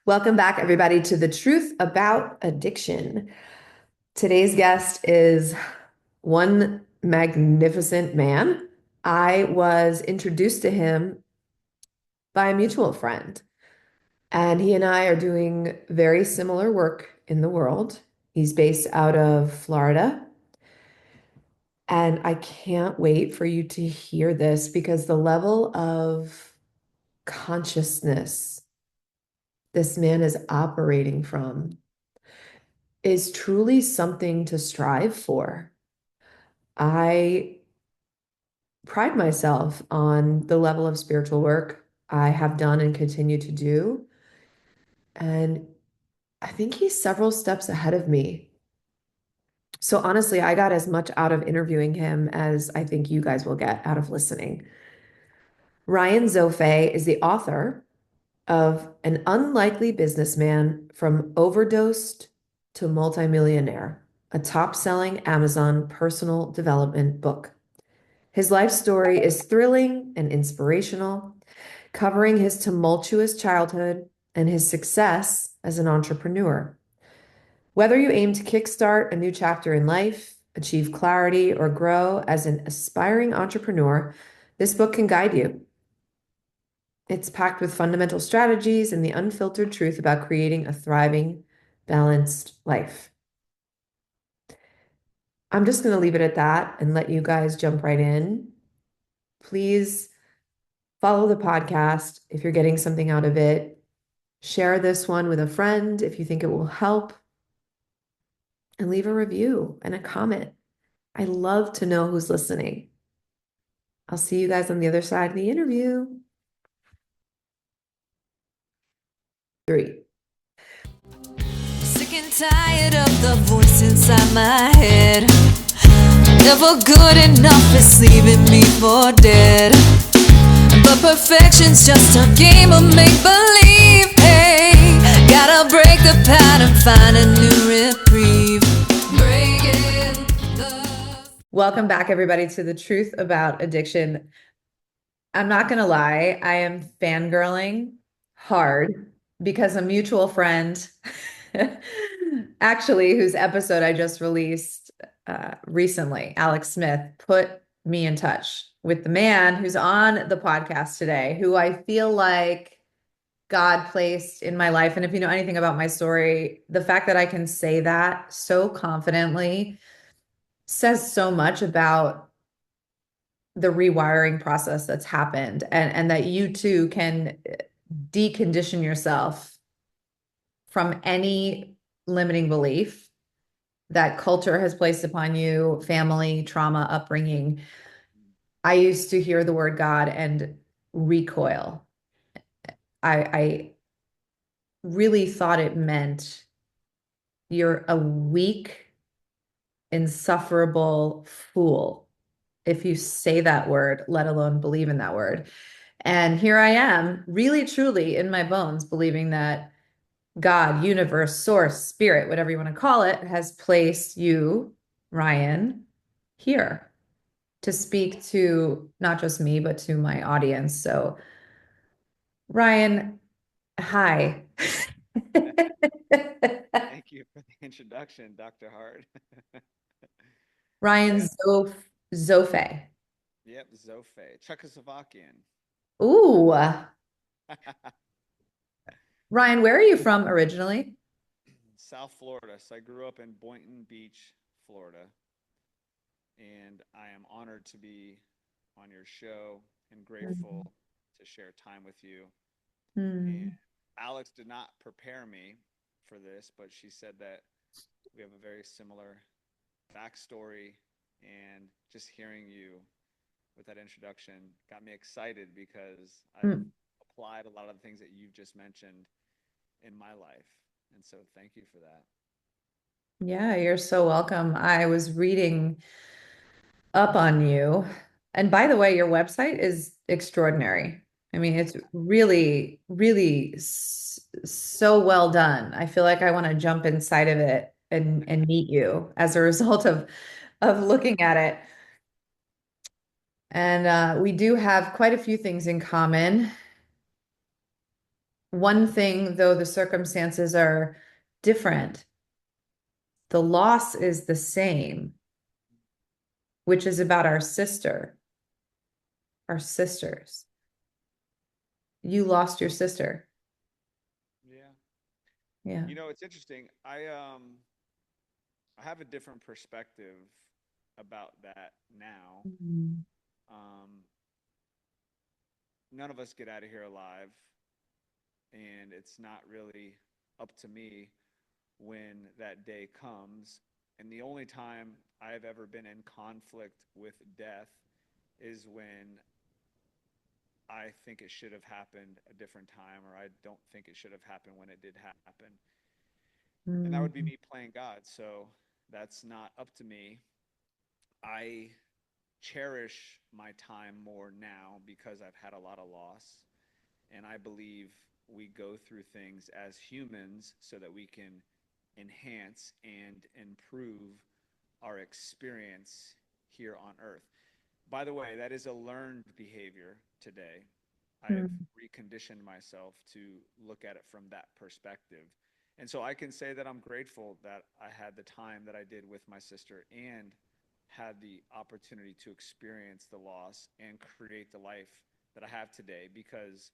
Welcome back, everybody, to The Truth About Addiction. Today's guest is one magnificent man. I was introduced to him by a mutual friend, and he and I are doing very similar work in the world. He's based out of Florida, and I can't wait for you to hear this because the level of consciousness this man is operating from is truly something to strive for. I pride myself on the level of spiritual work I have done and continue to do. And I think he's several steps ahead of me. So honestly, I got as much out of interviewing him as I think you guys will get out of listening. Ryan Zofay is the author of An Unlikely Businessman from Overdosed to Multimillionaire, a top-selling Amazon personal development book. His life story is thrilling and inspirational, covering his tumultuous childhood and his success as an entrepreneur. Whether you aim to kickstart a new chapter in life, achieve clarity, or grow as an aspiring entrepreneur, this book can guide you. It's packed with fundamental strategies and the unfiltered truth about creating a thriving, balanced life. I'm just going to leave it at that and let you guys jump right in. Please follow the podcast if you're getting something out of it. Share this one with a friend if you think it will help, and leave a review and a comment. I love to know who's listening. I'll see you guys on the other side of the interview. 3. Sick and tired of the voice inside my head. Never good enough, it's leaving me for dead. But perfection's just a game of make-believe. Hey, gotta break the pattern, find a new reprieve. Breaking the... Welcome back, everybody, to The Truth About Addiction. I'm not going to lie, I am fangirling hard because a mutual friend, actually, whose episode I just released recently, Alex Smith, put me in touch with the man who's on the podcast today, who I feel like God placed in my life. And if you know anything about my story, the fact that I can say that so confidently says so much about the rewiring process that's happened, and that you too can decondition yourself from any limiting belief that culture has placed upon you, family, trauma, upbringing. I used to hear the word God and recoil. I really thought it meant you're a weak, insufferable fool if you say that word, let alone believe in that word. And here I am, really, truly in my bones, believing that God, universe, source, spirit, whatever you want to call it, has placed you, Ryan, here to speak to not just me, but to my audience. So, Ryan, hi. Thank you for the introduction, Dr. Hart. Ryan Yeah, Zofay. yep, Zofay, Czechoslovakian. Ooh, Ryan, where are you from originally? South Florida. So I grew up in Boynton Beach, Florida, and I am honored to be on your show and grateful to share time with you. And Hmm. Alex did not prepare me for this, but she said that we have a very similar backstory, and just hearing you with that introduction got me excited because I've Hmm. applied a lot of the things that you've just mentioned in my life. And so thank you for that. Yeah, you're so welcome. I was reading up on you. And by the way, your website is extraordinary. I mean, it's really, really so well done. I feel like I want to jump inside of it and meet you as a result of looking at it. And we do have quite a few things in common. One thing, though the circumstances are different, the loss is the same, which is about our sister, our sisters. You lost your sister. Yeah. Yeah. You know, it's interesting. I have a different perspective about that now. Mhm. Um, None of us get out of here alive, and it's not really up to me when that day comes. And the only time I've ever been in conflict with death is when I think it should have happened a different time, or I don't think it should have happened when it did happen. And that would be Mm. me playing God. So that's not up to me. I cherish my time more now because I've had a lot of loss. And I believe we go through things as humans so that we can enhance and improve our experience here on earth. By the way, that is a learned behavior today. I have Mm. reconditioned myself to look at it from that perspective. And so I can say that I'm grateful that I had the time that I did with my sister and had the opportunity to experience the loss and create the life that I have today, because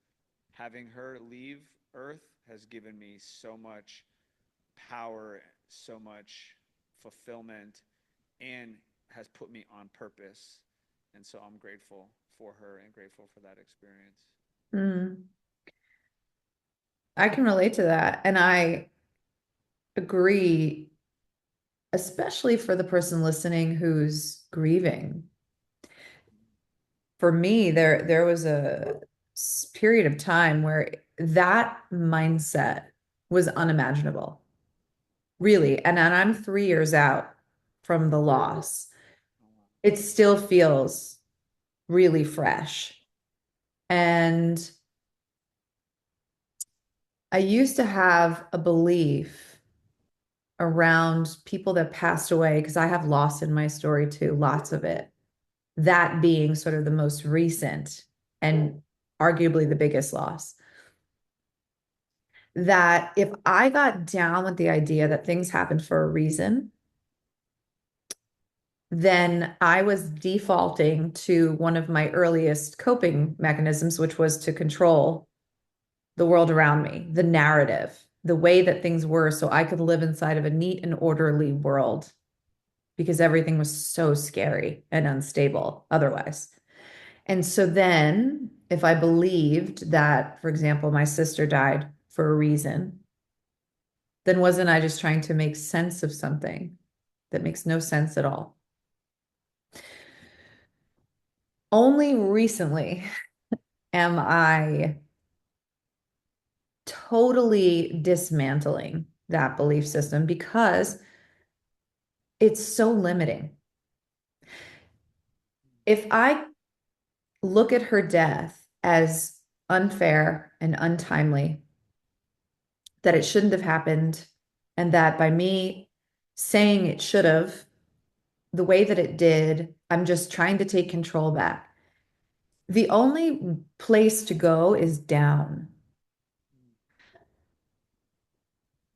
having her leave Earth has given me so much power, so much fulfillment, and has put me on purpose. And so I'm grateful for her and grateful for that experience. Mm. I can relate to that. And I agree, especially for the person listening who's grieving. For me, there was a period of time where that mindset was unimaginable, really. And I'm 3 years out from the loss. Oh, It still feels really fresh. And I used to have a belief around people that passed away, because I have loss in my story too, lots of it. That being sort of the most recent and arguably the biggest loss. That if I got down with the idea that things happened for a reason, then I was defaulting to one of my earliest coping mechanisms, which was to control the world around me, the narrative, the way that things were, so I could live inside of a neat and orderly world, because everything was so scary and unstable otherwise. And so then, if I believed that, for example, my sister died for a reason, then wasn't I just trying to make sense of something that makes no sense at all? Only recently am I totally dismantling that belief system, because it's so limiting. If I look at her death as unfair and untimely, that it shouldn't have happened, and that by me saying it should have the way that it did, I'm just trying to take control back. The only place to go is down.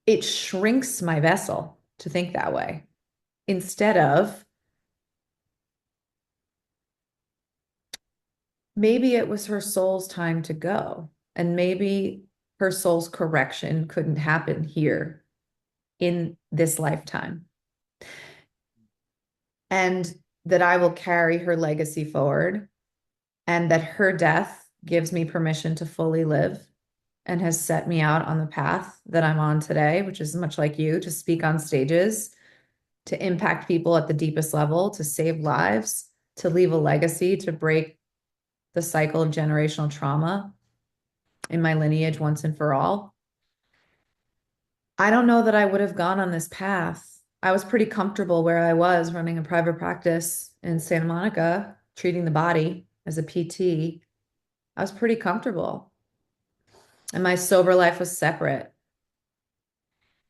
It shrinks my vessel to think that way, instead of maybe it was her soul's time to go, and maybe her soul's correction couldn't happen here in this lifetime, and that I will carry her legacy forward, and that her death gives me permission to fully live and has set me out on the path that I'm on today, which is much like you, to speak on stages, to impact people at the deepest level, to save lives, to leave a legacy, to break the cycle of generational trauma in my lineage once and for all. I don't know that I would have gone on this path. I was pretty comfortable where I was running a private practice in Santa Monica, treating the body as a PT. I was pretty comfortable. And my sober life was separate.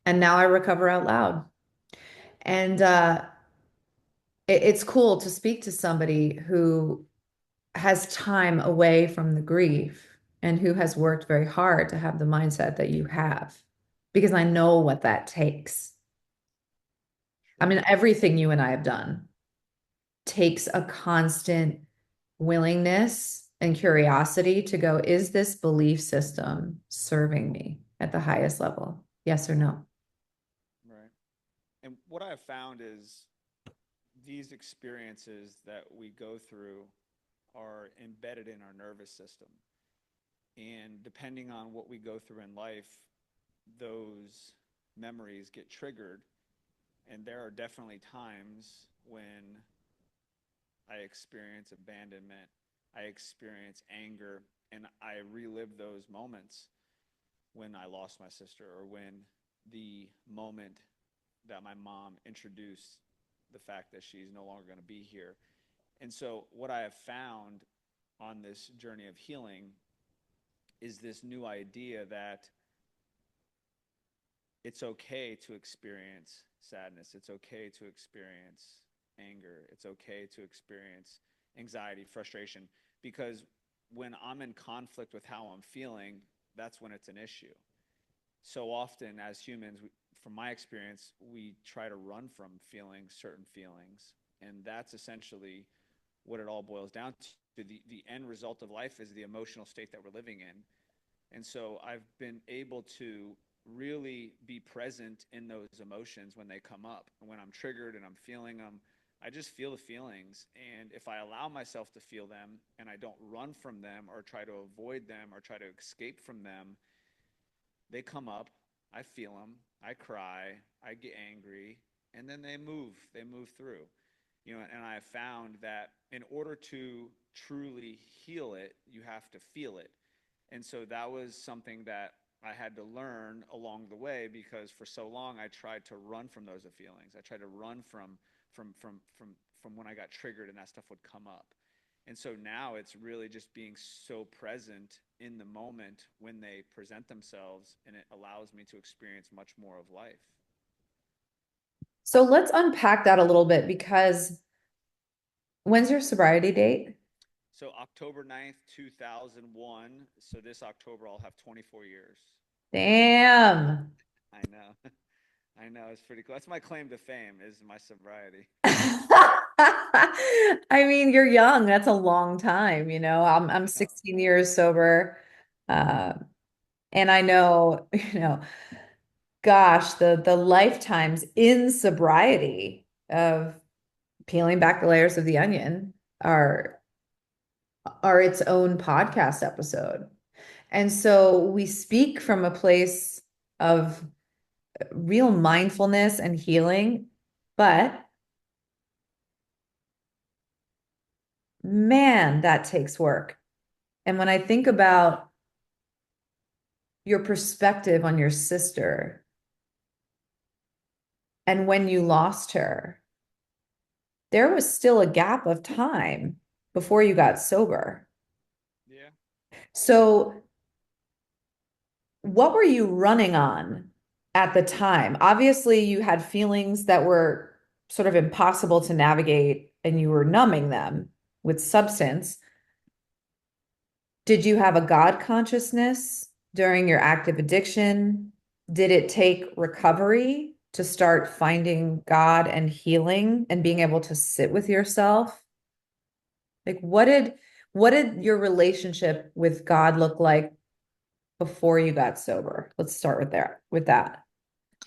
And now I recover out loud. And it's cool to speak to somebody who has time away from the grief, and who has worked very hard to have the mindset that you have, because I know what that takes. I Sure. mean, everything you and I have done takes a constant willingness and curiosity to go, is this belief system serving me at the highest level? Yes or no? Right. And what I have found is these experiences that we go through are embedded in our nervous system. And depending on what we go through in life, those memories get triggered. And there are definitely times when I experience abandonment, I experience anger, and I relive those moments when I lost my sister or when the moment that my mom introduced the fact that she's no longer going to be here. And so, what I have found on this journey of healing is this new idea that it's okay to experience sadness. It's okay to experience anger. It's okay to experience anxiety, frustration, because when I'm in conflict with how I'm feeling, that's when it's an issue. So often, as humans, from my experience, we try to run from feeling certain feelings. And that's essentially what it all boils down to. The end result of life is the emotional state that we're living in. And so I've been able to really be present in those emotions when they come up. And when I'm triggered and I'm feeling them, I just feel the feelings. And if I allow myself to feel them and I don't run from them or try to avoid them or try to escape from them, they come up, I feel them, I cry, I get angry, and then they move through. And I have found that in order to truly heal it, you have to feel it. And so that was something that I had to learn along the way because for so long I tried to run from those feelings. I tried to run from when I got triggered and that stuff would come up. And so now it's really just being so present in the moment when they present themselves, and it allows me to experience much more of life. So let's unpack that a little bit because when's your sobriety date? So October 9th, 2001. So this October, I'll have 24 years. Damn. I know. I know. It's pretty cool. That's my claim to fame is my sobriety. I mean, you're young. That's a long time, you know. I'm I know. 16 years sober. Uh, and I know, gosh, the lifetimes in sobriety of peeling back the layers of the onion are are its own podcast episode. And so we speak from a place of real mindfulness and healing, but man, that takes work. And when I think about your perspective on your sister and when you lost her, there was still a gap of time before you got sober. Yeah. So, what were you running on at the time? Obviously, you had feelings that were sort of impossible to navigate and you were numbing them with substance. Did you have a God consciousness during your active addiction? Did it take recovery to start finding God and healing and being able to sit with yourself? Like what did your relationship with God look like before you got sober? Let's start with that.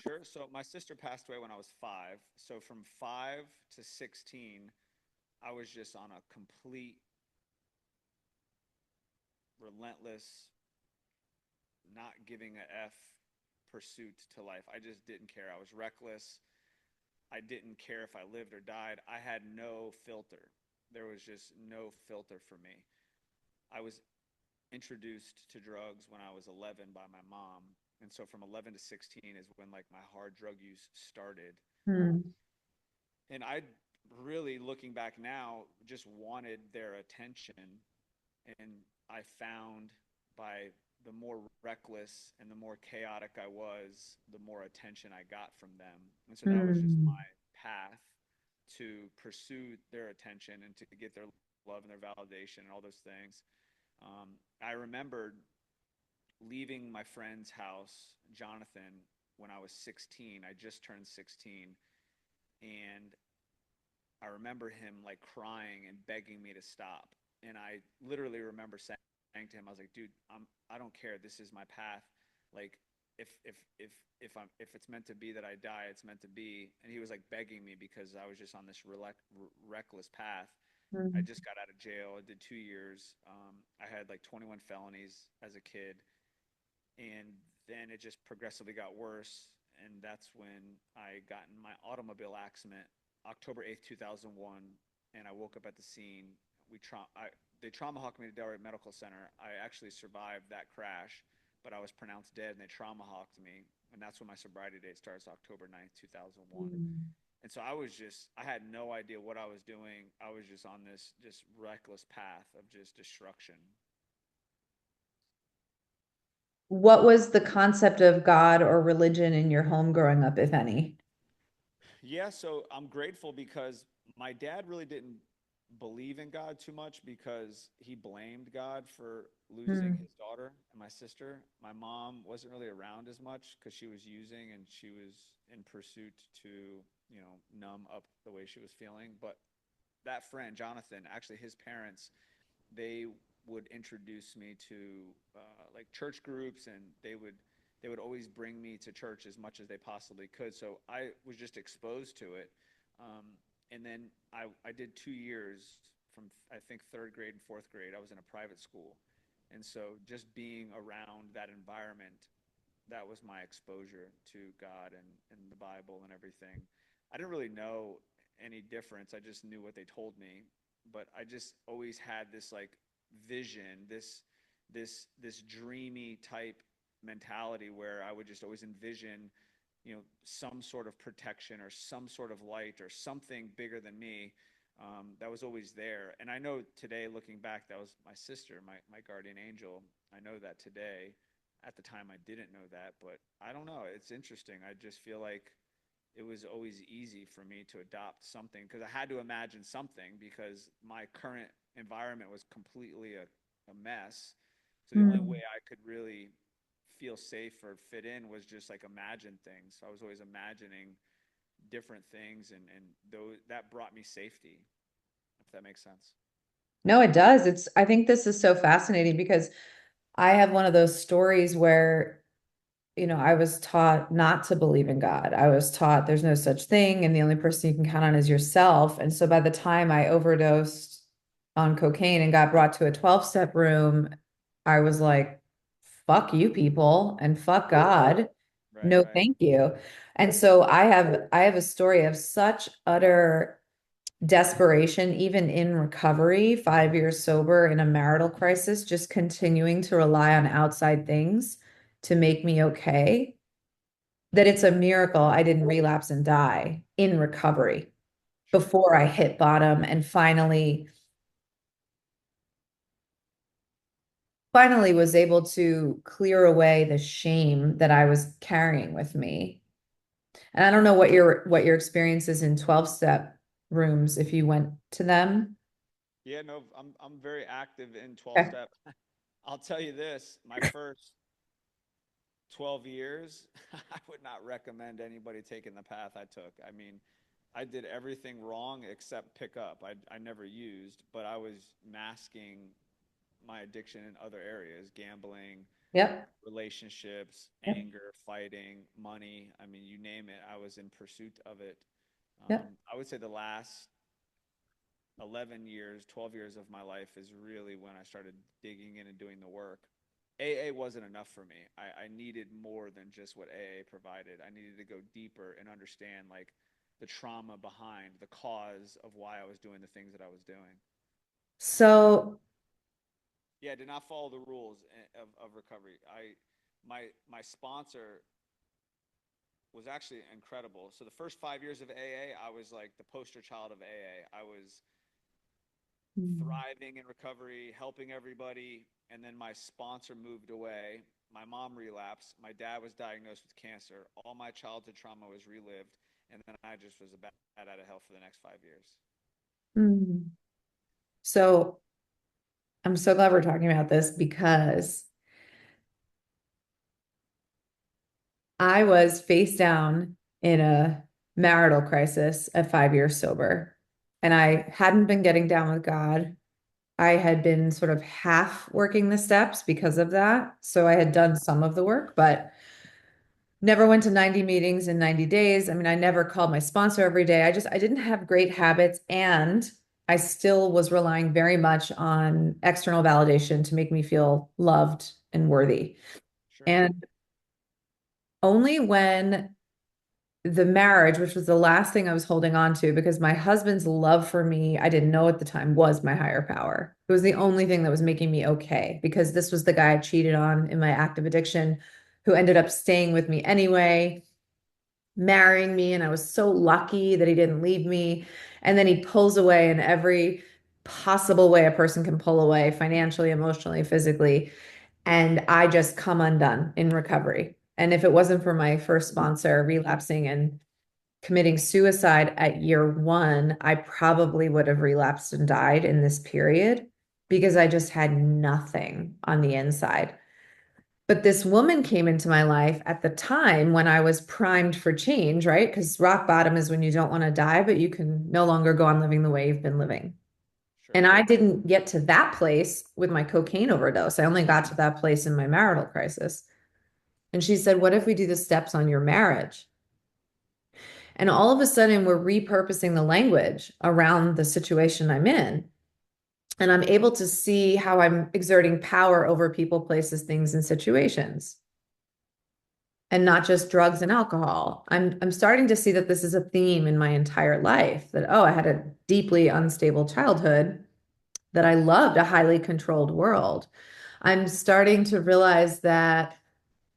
Sure. So my sister passed away when I was 5. So from 5 to 16, I was just on a complete, relentless, not giving a F pursuit to life. I just didn't care. I was reckless. I didn't care if I lived or died. I had no filter. There was just no filter for me. I was introduced to drugs when I was 11 by my mom. And so from 11 to 16 is when like my hard drug use started. Hmm. And I really looking back now just wanted their attention, and I found by the more reckless and the more chaotic I was, the more attention I got from them. And so that was just Hmm. my path to pursue their attention and to get their love and their validation and all those things. I remembered leaving my friend's house, Jonathan, when I was 16. I just turned 16, and I remember him like crying and begging me to stop. And I literally remember saying to him, I was like, dude, I don't care. This is my path. Like if it's meant to be that I die, it's meant to be. And he was like begging me because I was just on this reckless path. I Mm. just got out of jail. I did 2 years. I had like 21 felonies as a kid, and then it just progressively got worse. And that's when I got in my automobile accident, October 8th, 2001, and I woke up at the scene. They trauma hawked me to Delray Medical Center. I actually survived that crash, but I was pronounced dead, and they trauma hawked me. And that's when my sobriety date starts, October 9th, 2001. Mm. And so I had no idea what I was doing. I was just on this just reckless path of just destruction. What was the concept of God or religion in your home growing up, if any? Yeah, so I'm grateful because my dad really didn't believe in God too much because he blamed God for losing Mm. his daughter and my sister. My mom wasn't really around as much because she was using and she was in pursuit to, numb up the way she was feeling. But that friend, Jonathan, actually his parents, they would introduce me to like church groups, and they would always bring me to church as much as they possibly could. So I was just exposed to it. And then I did 2 years from I think third grade and fourth grade. I was in a private school. And so just being around that environment, that was my exposure to God and the Bible and everything. I didn't really know any difference. I just knew what they told me. But I just always had this like vision, this dreamy type mentality where I would just always envision, some sort of protection or some sort of light or something bigger than me, that was always there. And I know today, looking back, that was my sister, my guardian angel. I know that today. At the time, I didn't know that, but I don't know. It's interesting. I just feel like it was always easy for me to adopt something because I had to imagine something because my current environment was completely a mess. So the only way Mm. I could really feel safe or fit in was just like imagine things. So I was always imagining different things, and those that brought me safety, if that makes sense. No, it does. I think this is so fascinating because I have one of those stories where, I was taught not to believe in God. I was taught there's no such thing, and the only person you can count on is yourself. And so by the time I overdosed on cocaine and got brought to a 12-step room, I was like, fuck you people and fuck God. Right, No, right. thank you. And so I have a story of such utter desperation, even in recovery, 5 years sober in a marital crisis, just continuing to rely on outside things to make me okay, that it's a miracle I didn't relapse and die in recovery Sure. before I hit bottom and finally was able to clear away the shame that I was carrying with me. And I don't know what your experience is in 12-step rooms if you went to them. Yeah, no, I'm very active in 12 Okay. step. I'll tell you this, my first 12 years, I would not recommend anybody taking the path I took. I mean, I did everything wrong except pick up. I never used, but I was masking my addiction in other areas, gambling, Yep. relationships, Yep. anger, fighting, money. I mean, you name it, I was in pursuit of it. Yep. I would say the last 11 years, 12 years of my life is really when I started digging in and doing the work. AA wasn't enough for me. I needed more than just what AA provided. I needed to go deeper and understand like the trauma behind the cause of why I was doing the things that I was doing. So, Yeah, I did not follow the rules of recovery. My sponsor was actually incredible. So the first 5 years of AA, I was like the poster child of AA. I was thriving in recovery, helping everybody. And then my sponsor moved away. My mom relapsed. My dad was diagnosed with cancer. All my childhood trauma was relived. And then I just was a bat out of hell for the next 5 years. mm, so I'm so glad we're talking about this because I was face down in a marital crisis at 5 years sober, and I hadn't been getting down with God. I had been sort of half working the steps because of that. So I had done some of the work, but never went to 90 meetings in 90 days. I mean, I never called my sponsor every day. I didn't have great habits, and I still was relying very much on external validation to make me feel loved and worthy. Sure. And only when the marriage, which was the last thing I was holding on to because my husband's love for me, I didn't know at the time, was my higher power. It was the only thing that was making me okay because this was the guy I cheated on in my active addiction who ended up staying with me anyway, marrying me. And I was so lucky that he didn't leave me. And then he pulls away in every possible way a person can pull away financially, emotionally, physically. And I just come undone in recovery. And if it wasn't for my first sponsor relapsing and committing suicide at year one, I probably would have relapsed and died in this period because I just had nothing on the inside. But this woman came into my life at the time when I was primed for change, right? Because rock bottom is when you don't want to die, but you can no longer go on living the way you've been living. Sure. And I didn't get to that place with my cocaine overdose. I only got to that place in my marital crisis. And she said, "What if we do the steps on your marriage?" And all of a sudden, we're repurposing the language around the situation I'm in. And I'm able to see how I'm exerting power over people, places, things, and situations, and not just drugs and alcohol. I'm starting to see that this is a theme in my entire life that, oh, I had a deeply unstable childhood, that I loved a highly controlled world. I'm starting to realize that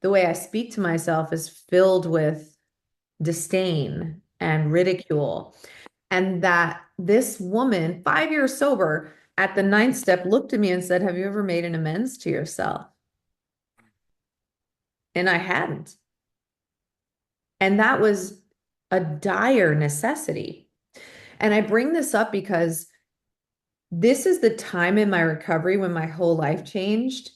the way I speak to myself is filled with disdain and ridicule. And that this woman, 5 years sober, at the ninth step, looked at me and said, "Have you ever made an amends to yourself?" And I hadn't. And that was a dire necessity. And I bring this up because this is the time in my recovery when my whole life changed.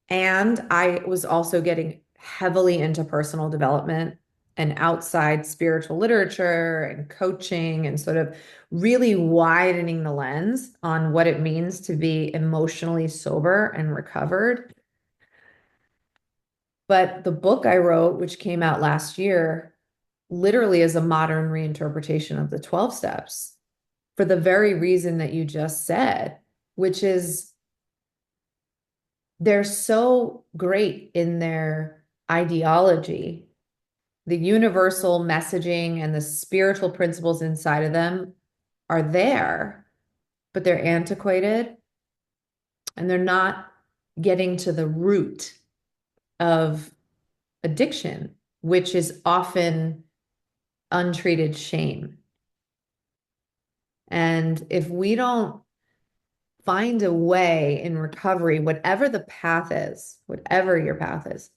And I was also getting heavily into personal development and outside spiritual literature and coaching and sort of really widening the lens on what it means to be emotionally sober and recovered. But the book I wrote, which came out last year, literally is a modern reinterpretation of the 12 steps for the very reason that you just said, which is they're so great in their ideology. The universal messaging and the spiritual principles inside of them are there, but they're antiquated and they're not getting to the root of addiction, which is often untreated shame. And if we don't find a way in recovery, whatever the path is, whatever your path is,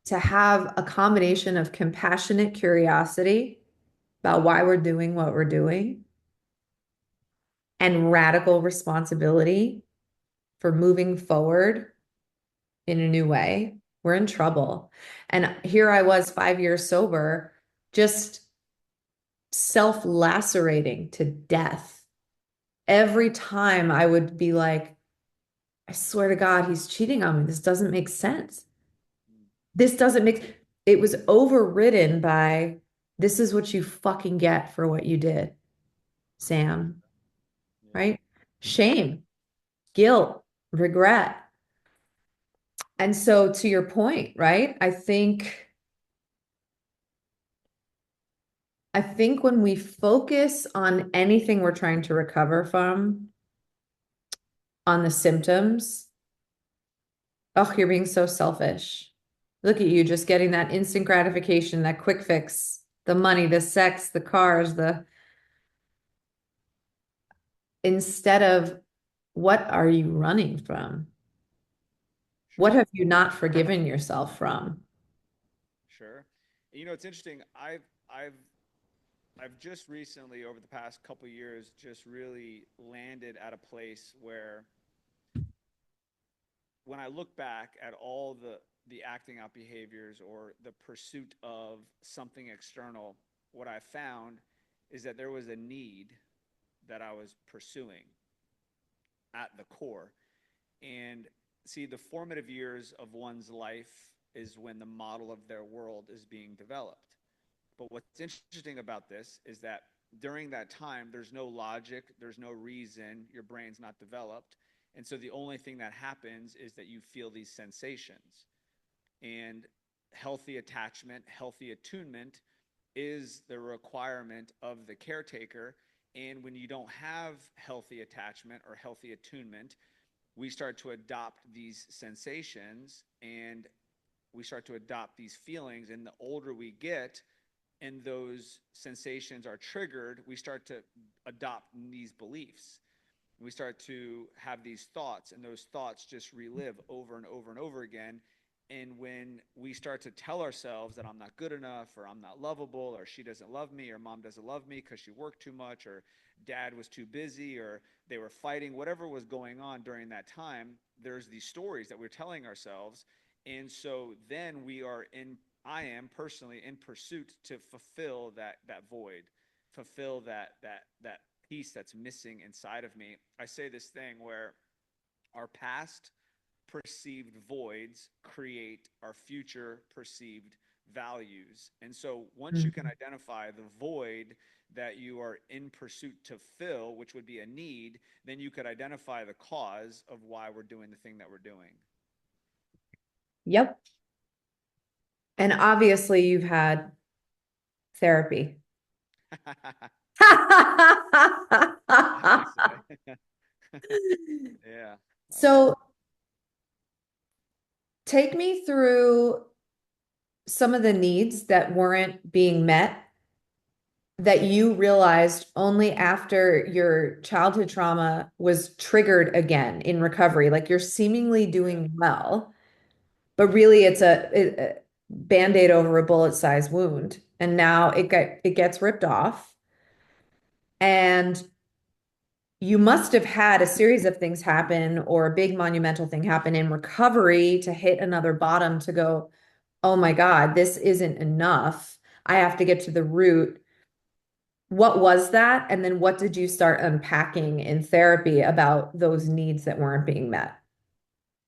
to have a combination of compassionate curiosity about why we're doing what we're doing and radical responsibility for moving forward in a new way, we're in trouble. And here I was 5 years sober, just self-lacerating to death. Every time I would be like, I swear to God, he's cheating on me. This doesn't make sense. This doesn't make, it was overridden by, this is what you fucking get for what you did, Sam, Yeah. right? Shame, guilt, regret. And so to your point, right? I think when we focus on anything we're trying to recover from, on the symptoms, oh, you're being so selfish. Look at you just getting that instant gratification, that quick fix, the money, the sex, the cars, the instead of what are you running from? What Sure. have you not forgiven yourself from? Sure. It's interesting. I've just recently, over the past couple years, just really landed at a place where when I look back at all the acting out behaviors or the pursuit of something external, what I found is that there was a need that I was pursuing at the core. And see, the formative years of one's life is when the model of their world is being developed. But what's interesting about this is that during that time, there's no logic, there's no reason, your brain's not developed. And so the only thing that happens is that you feel these sensations. And healthy attachment, healthy attunement is the requirement of the caretaker. And when you don't have healthy attachment or healthy attunement, we start to adopt these sensations and we start to adopt these feelings. And the older we get and those sensations are triggered, we start to adopt these beliefs. We start to have these thoughts, and those thoughts just relive over and over and over again. And when we start to tell ourselves that I'm not good enough, or I'm not lovable, or she doesn't love me, or mom doesn't love me because she worked too much, or dad was too busy, or they were fighting, whatever was going on during that time, there's these stories that we're telling ourselves. And so then I am personally in pursuit to fulfill that void, fulfill that piece that's missing inside of me. I say this thing where our past perceived voids create our future perceived values. And so once you can identify the void that you are in pursuit to fill, which would be a need, then you could identify the cause of why we're doing the thing that we're doing. Yep. And obviously you've had therapy. Yeah. So take me through some of the needs that weren't being met that you realized only after your childhood trauma was triggered again in recovery. Like you're seemingly doing well, but really it's a Band-Aid over a bullet-sized wound. And now it gets ripped off. And you must have had a series of things happen or a big monumental thing happen in recovery to hit another bottom to go, oh my God, this isn't enough. I have to get to the root. What was that? And then what did you start unpacking in therapy about those needs that weren't being met?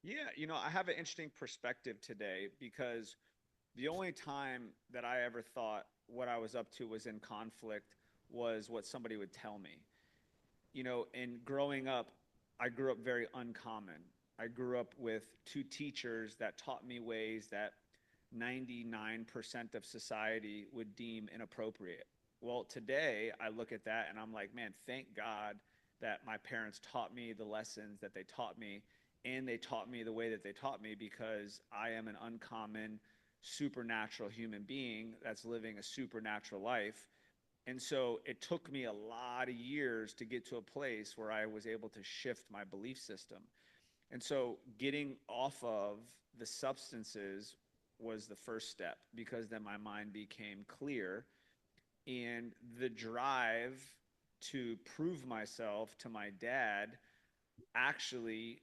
Yeah, I have an interesting perspective today because the only time that I ever thought what I was up to was in conflict was what somebody would tell me. And growing up, I grew up very uncommon. I grew up with two teachers that taught me ways that 99% of society would deem inappropriate. Well, today I look at that and I'm like, man, thank God that my parents taught me the lessons that they taught me, and they taught me the way that they taught me, because I am an uncommon, supernatural human being that's living a supernatural life. And so it took me a lot of years to get to a place where I was able to shift my belief system. And so getting off of the substances was the first step, because then my mind became clear, and the drive to prove myself to my dad actually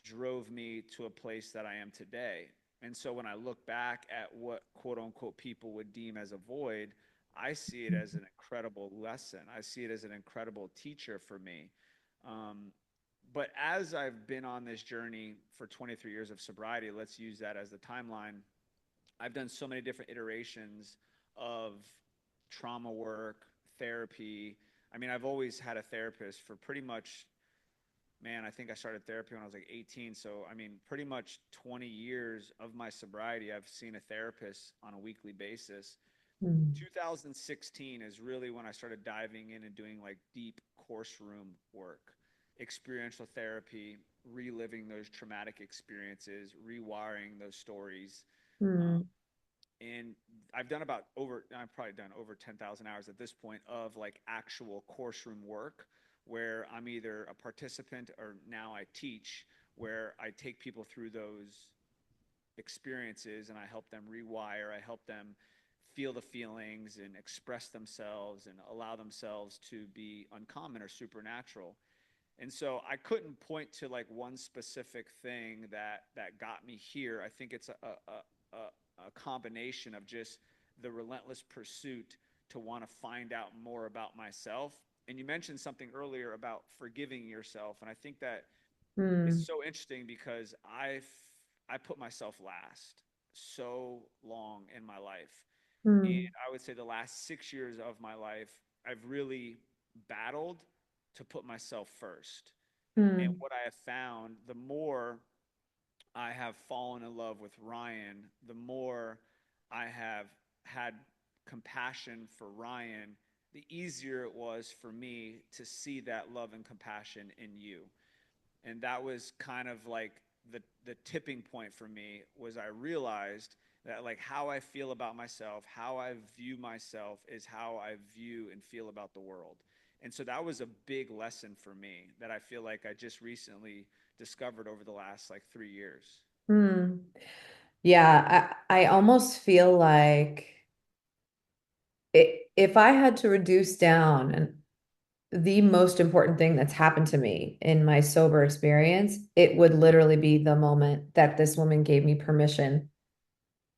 drove me to a place that I am today. And so when I look back at what quote unquote people would deem as a void, I see it as an incredible lesson. I see it as an incredible teacher for me. But as I've been on this journey for 23 years of sobriety, let's use that as the timeline. I've done so many different iterations of trauma work, therapy. I mean, I've always had a therapist for pretty much, man, I think I started therapy when I was like 18. So, I mean, pretty much 20 years of my sobriety, I've seen a therapist on a weekly basis. 2016 is really when I started diving in and doing like deep course room work, experiential therapy, reliving those traumatic experiences, rewiring those stories. Um, Mm. and I've probably done over 10,000 hours at this point of like actual course room work, where I'm either a participant or now I teach, where I take people through those experiences and I help them rewire, I help them feel the feelings and express themselves and allow themselves to be uncommon or supernatural. And so I couldn't point to like one specific thing that got me here. I think it's a combination of just the relentless pursuit to want to find out more about myself. And you mentioned something earlier about forgiving yourself, and I think that is Hmm. so interesting because I put myself last so long in my life. And Hmm. I would say the last 6 years of my life, I've really battled to put myself first. And Hmm. what I have found, the more I have fallen in love with Ryan, the more I have had compassion for Ryan, the easier it was for me to see that love and compassion in you. And that was kind of like the tipping point for me was I realized that like how I feel about myself, how I view myself is how I view and feel about the world. And so that was a big lesson for me that I feel like I just recently discovered over the last like 3 years. Hmm. Yeah, I almost feel like if I had to reduce down and the most important thing that's happened to me in my sober experience, it would literally be the moment that this woman gave me permission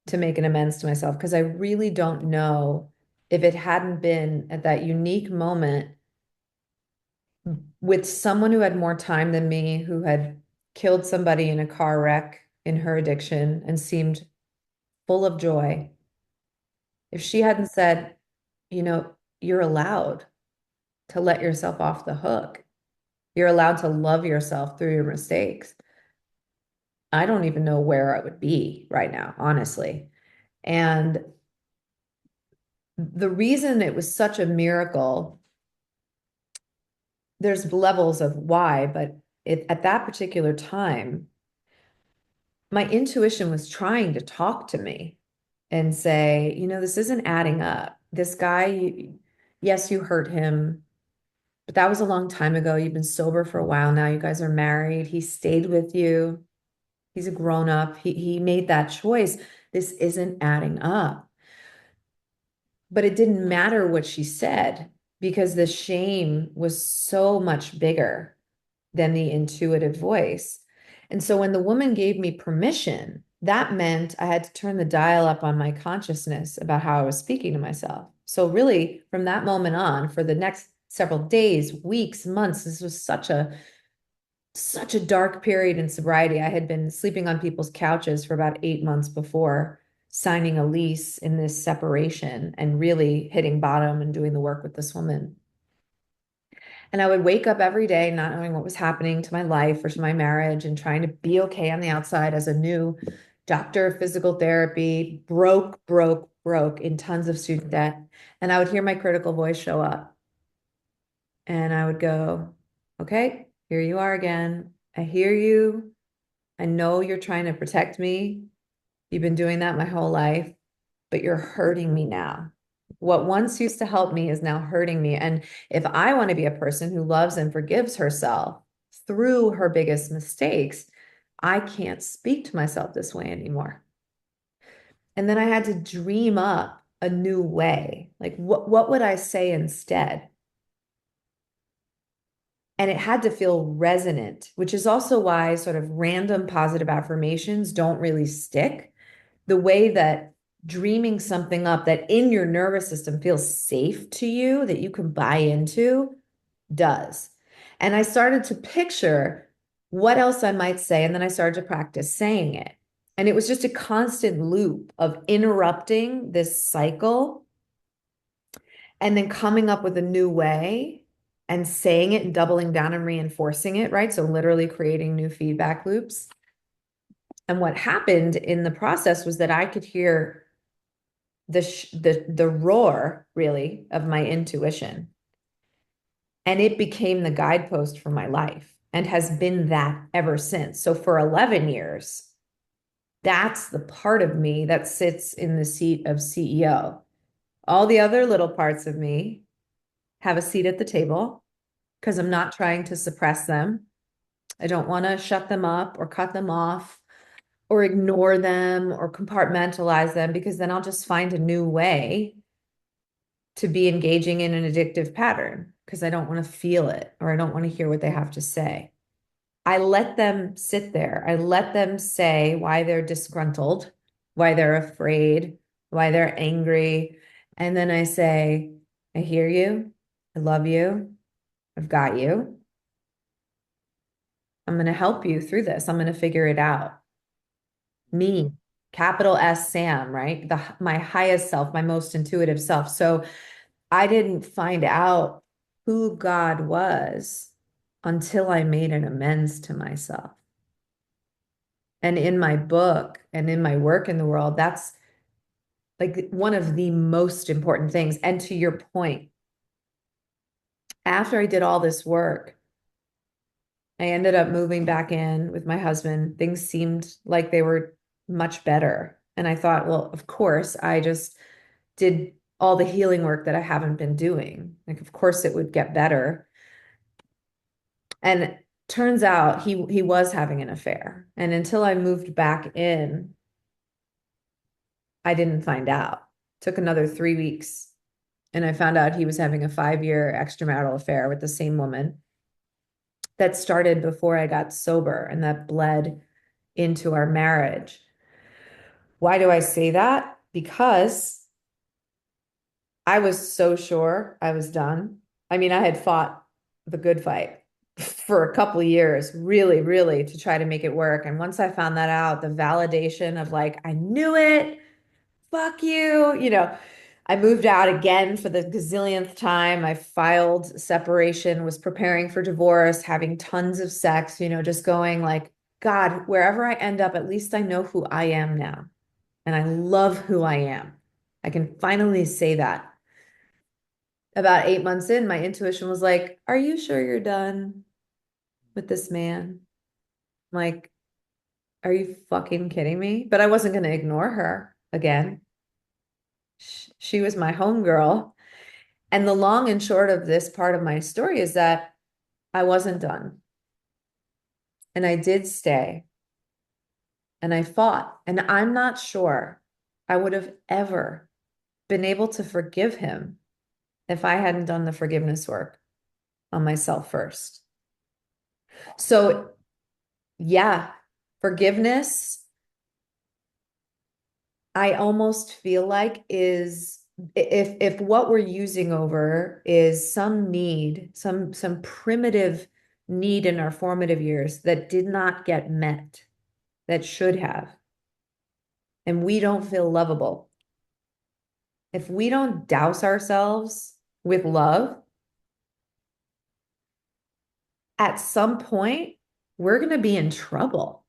to make an amends to myself. Because I really don't know if it hadn't been at that unique moment with someone who had more time than me, who had killed somebody in a car wreck in her addiction and seemed full of joy. If she hadn't said, you're allowed to let yourself off the hook, you're allowed to love yourself through your mistakes. I don't even know where I would be right now, honestly. And the reason it was such a miracle, there's levels of why, but at that particular time, my intuition was trying to talk to me and say, this isn't adding up. This guy, yes, you hurt him, but that was a long time ago. You've been sober for a while now. You guys are married. He stayed with you. He's a grown up. He made that choice. This isn't adding up. But it didn't matter what she said because the shame was so much bigger than the intuitive voice. And so when the woman gave me permission, that meant I had to turn the dial up on my consciousness about how I was speaking to myself. So really, from that moment on, for the next several days, weeks, months, this was such a dark period in sobriety. I had been sleeping on people's couches for about 8 months before signing a lease in this separation and really hitting bottom and doing the work with this woman. And I would wake up every day not knowing what was happening to my life or to my marriage and trying to be okay on the outside as a new doctor of physical therapy, broke in tons of student debt. And I would hear my critical voice show up and I would go, okay, here you are again. I hear you. I know you're trying to protect me. You've been doing that my whole life, but you're hurting me now. What once used to help me is now hurting me. And if I want to be a person who loves and forgives herself through her biggest mistakes, I can't speak to myself this way anymore. And then I had to dream up a new way. Like, what would I say instead? And it had to feel resonant, which is also why sort of random positive affirmations don't really stick. The way that dreaming something up that in your nervous system feels safe to you, that you can buy into, does. And I started to picture what else I might say. And then I started to practice saying it. And it was just a constant loop of interrupting this cycle and then coming up with a new way and saying it and doubling down and reinforcing it, right? So literally creating new feedback loops. And what happened in the process was that I could hear the roar really of my intuition, and it became the guidepost for my life and has been that ever since. So for 11 years, that's the part of me that sits in the seat of CEO. All the other little parts of me have a seat at the table because I'm not trying to suppress them. I don't want to shut them up or cut them off or ignore them or compartmentalize them, because then I'll just find a new way to be engaging in an addictive pattern. because I don't want to feel it or I don't want to hear what they have to say. I let them sit there. I let them say why they're disgruntled, why they're afraid, why they're angry. And then I say, I hear you. I love you. I've got you. I'm going to help you through this. I'm going to figure it out. Me, capital S Sam, right? My highest self, my most intuitive self. So I didn't find out who God was until I made an amends to myself. And in my book and in my work in the world, that's like one of the most important things. And to your point, after I did all this work, I ended up moving back in with my husband. Things seemed like they were much better. And I thought, well, of course, I just did all the healing work that I haven't been doing. Like, of course, it would get better. And turns out he was having an affair. And until I moved back in, I didn't find out. Took another 3 weeks. And I found out he was having a 5-year extramarital affair with the same woman that started before I got sober and that bled into our marriage. Why do I say that? Because I was so sure I was done. I mean, I had fought the good fight for a couple of years, really, really to try to make it work. And once I found that out, the validation of like, I knew it, fuck you, I moved out again for the gazillionth time. I filed separation, was preparing for divorce, having tons of sex, just going like, God, wherever I end up, at least I know who I am now. And I love who I am. I can finally say that. About 8 months in, my intuition was like, are you sure you're done with this man? Like, are you fucking kidding me? But I wasn't going to ignore her again. She was my homegirl. And the long and short of this part of my story is that I wasn't done. And I did stay and I fought. And I'm not sure I would have ever been able to forgive him if I hadn't done the forgiveness work on myself first. So, yeah, forgiveness, I almost feel like is if what we're using over is some need, some primitive need in our formative years that did not get met, that should have, and we don't feel lovable. If we don't douse ourselves with love, at some point, we're going to be in trouble,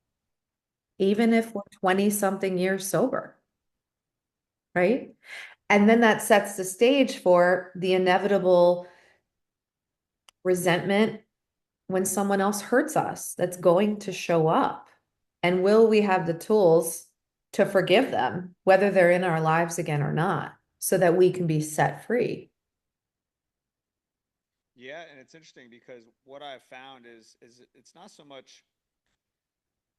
even if we're 20 something years sober, right? And then that sets the stage for the inevitable resentment when someone else hurts us that's going to show up. And will we have the tools to forgive them, whether they're in our lives again or not, so that we can be set free? Yeah, and it's interesting because what I've found is it's not so much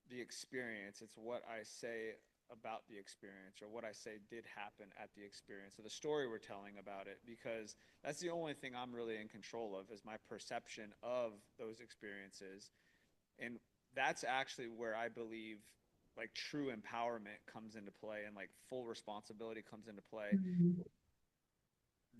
the experience, it's what I say about the experience or what I say did happen at the experience, or the story we're telling about it, because that's the only thing I'm really in control of is my perception of those experiences. And that's actually where I believe like true empowerment comes into play and like full responsibility comes into play, Mhm.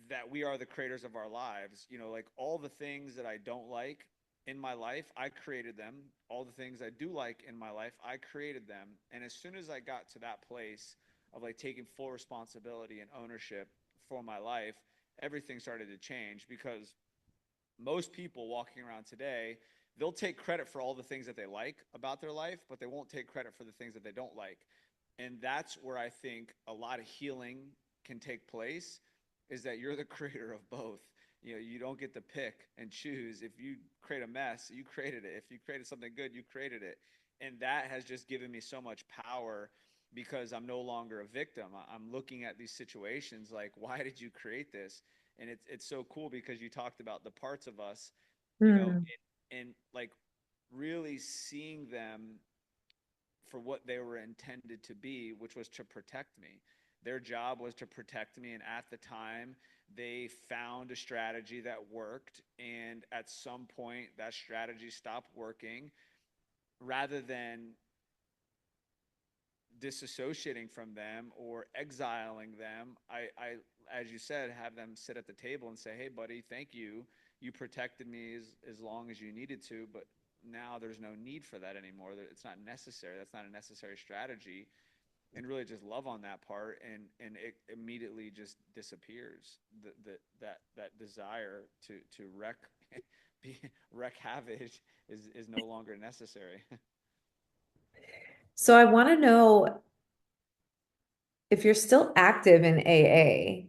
that we are the creators of our lives. Like all the things that I don't like in my life, I created them. All the things I do like in my life, I created them. And as soon as I got to that place of like taking full responsibility and ownership for my life, everything started to change, because most people walking around today, they'll take credit for all the things that they like about their life, but they won't take credit for the things that they don't like. And that's where I think a lot of healing can take place, is that you're the creator of both. You don't get to pick and choose. If you create a mess, you created it. If you created something good, you created it. And that has just given me so much power, because I'm no longer a victim. I'm looking at these situations like, why did you create this? And it's so cool because you talked about the parts of us, Hmm. and like really seeing them for what they were intended to be, which was to protect me. Their job was to protect me. And at the time, they found a strategy that worked. And at some point, that strategy stopped working. Rather than disassociating from them or exiling them, as you said, have them sit at the table and say, "Hey, buddy, thank you. You protected me as long as you needed to, but now there's no need for that anymore. It's not necessary. That's not a necessary strategy." And really just love on that part, and it immediately just disappears. That desire to wreak wreak havoc is no longer necessary. So I want to know if you're still active in AA,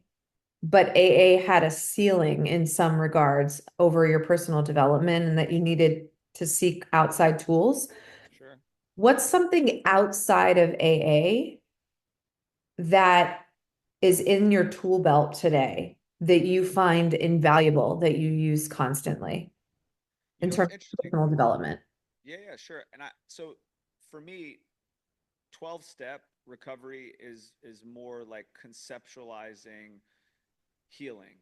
but AA had a ceiling in some regards over your personal development and that you needed to seek outside tools. Sure. What's something outside of AA that is in your tool belt today that you find invaluable that you use constantly You in know what's terms of interesting? personal development? Yeah, yeah, sure. And so for me, 12-step recovery is more like conceptualizing healing.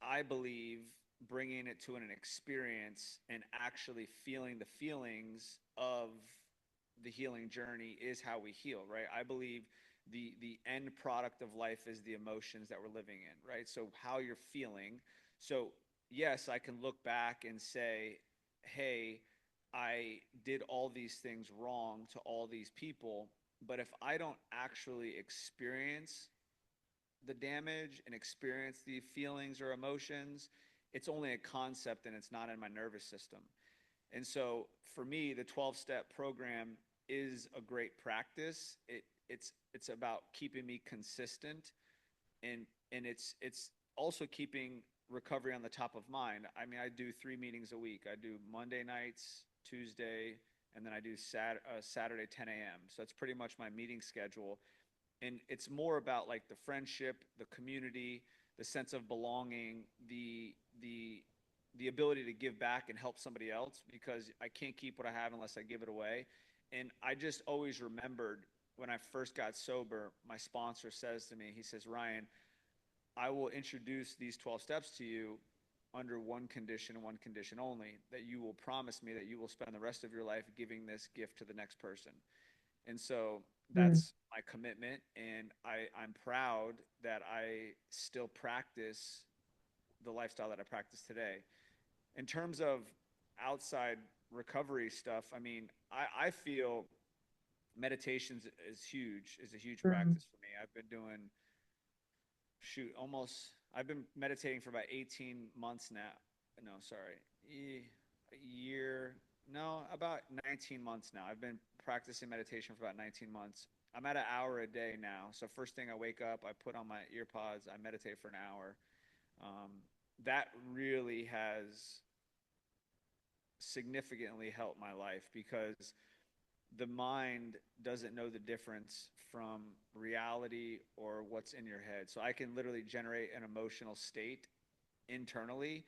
I believe bringing it to an experience and actually feeling the feelings of the healing journey is how we heal, right? I believe the end product of life is the emotions that we're living in, right? So how you're feeling. So yes, I can look back and say, hey, I did all these things wrong to all these people, but if I don't actually experience the damage and experience the feelings or emotions, it's only a concept and it's not in my nervous system. And so for me, the 12-step program is a great practice. It's about keeping me consistent, and it's also keeping recovery on the top of mind. I mean, I do 3 meetings a week. I do Monday nights, Tuesday, and then I do Saturday 10 a.m. So that's pretty much my meeting schedule. And it's more about like the friendship, the community, the sense of belonging, the ability to give back and help somebody else, because I can't keep what I have unless I give it away. And I just always remembered when I first got sober, my sponsor says to me, he says, "Ryan, I will introduce these 12 steps to you under one condition and one condition only, that you will promise me that you will spend the rest of your life giving this gift to the next person." And so Mm, that's my commitment. And I'm proud that I still practice the lifestyle that I practice today. In terms of outside recovery stuff, I mean, I feel meditation is a huge mm, practice for me. I've been doing, I've been meditating for about 18 months now. No, sorry, a year, no, about 19 months now. I've been practicing meditation for about 19 months. I'm at an hour a day now. So first thing I wake up, I put on my ear pods, I meditate for an hour. Um, that really has significantly helped my life, because the mind doesn't know the difference from reality or what's in your head. So I can literally generate an emotional state internally,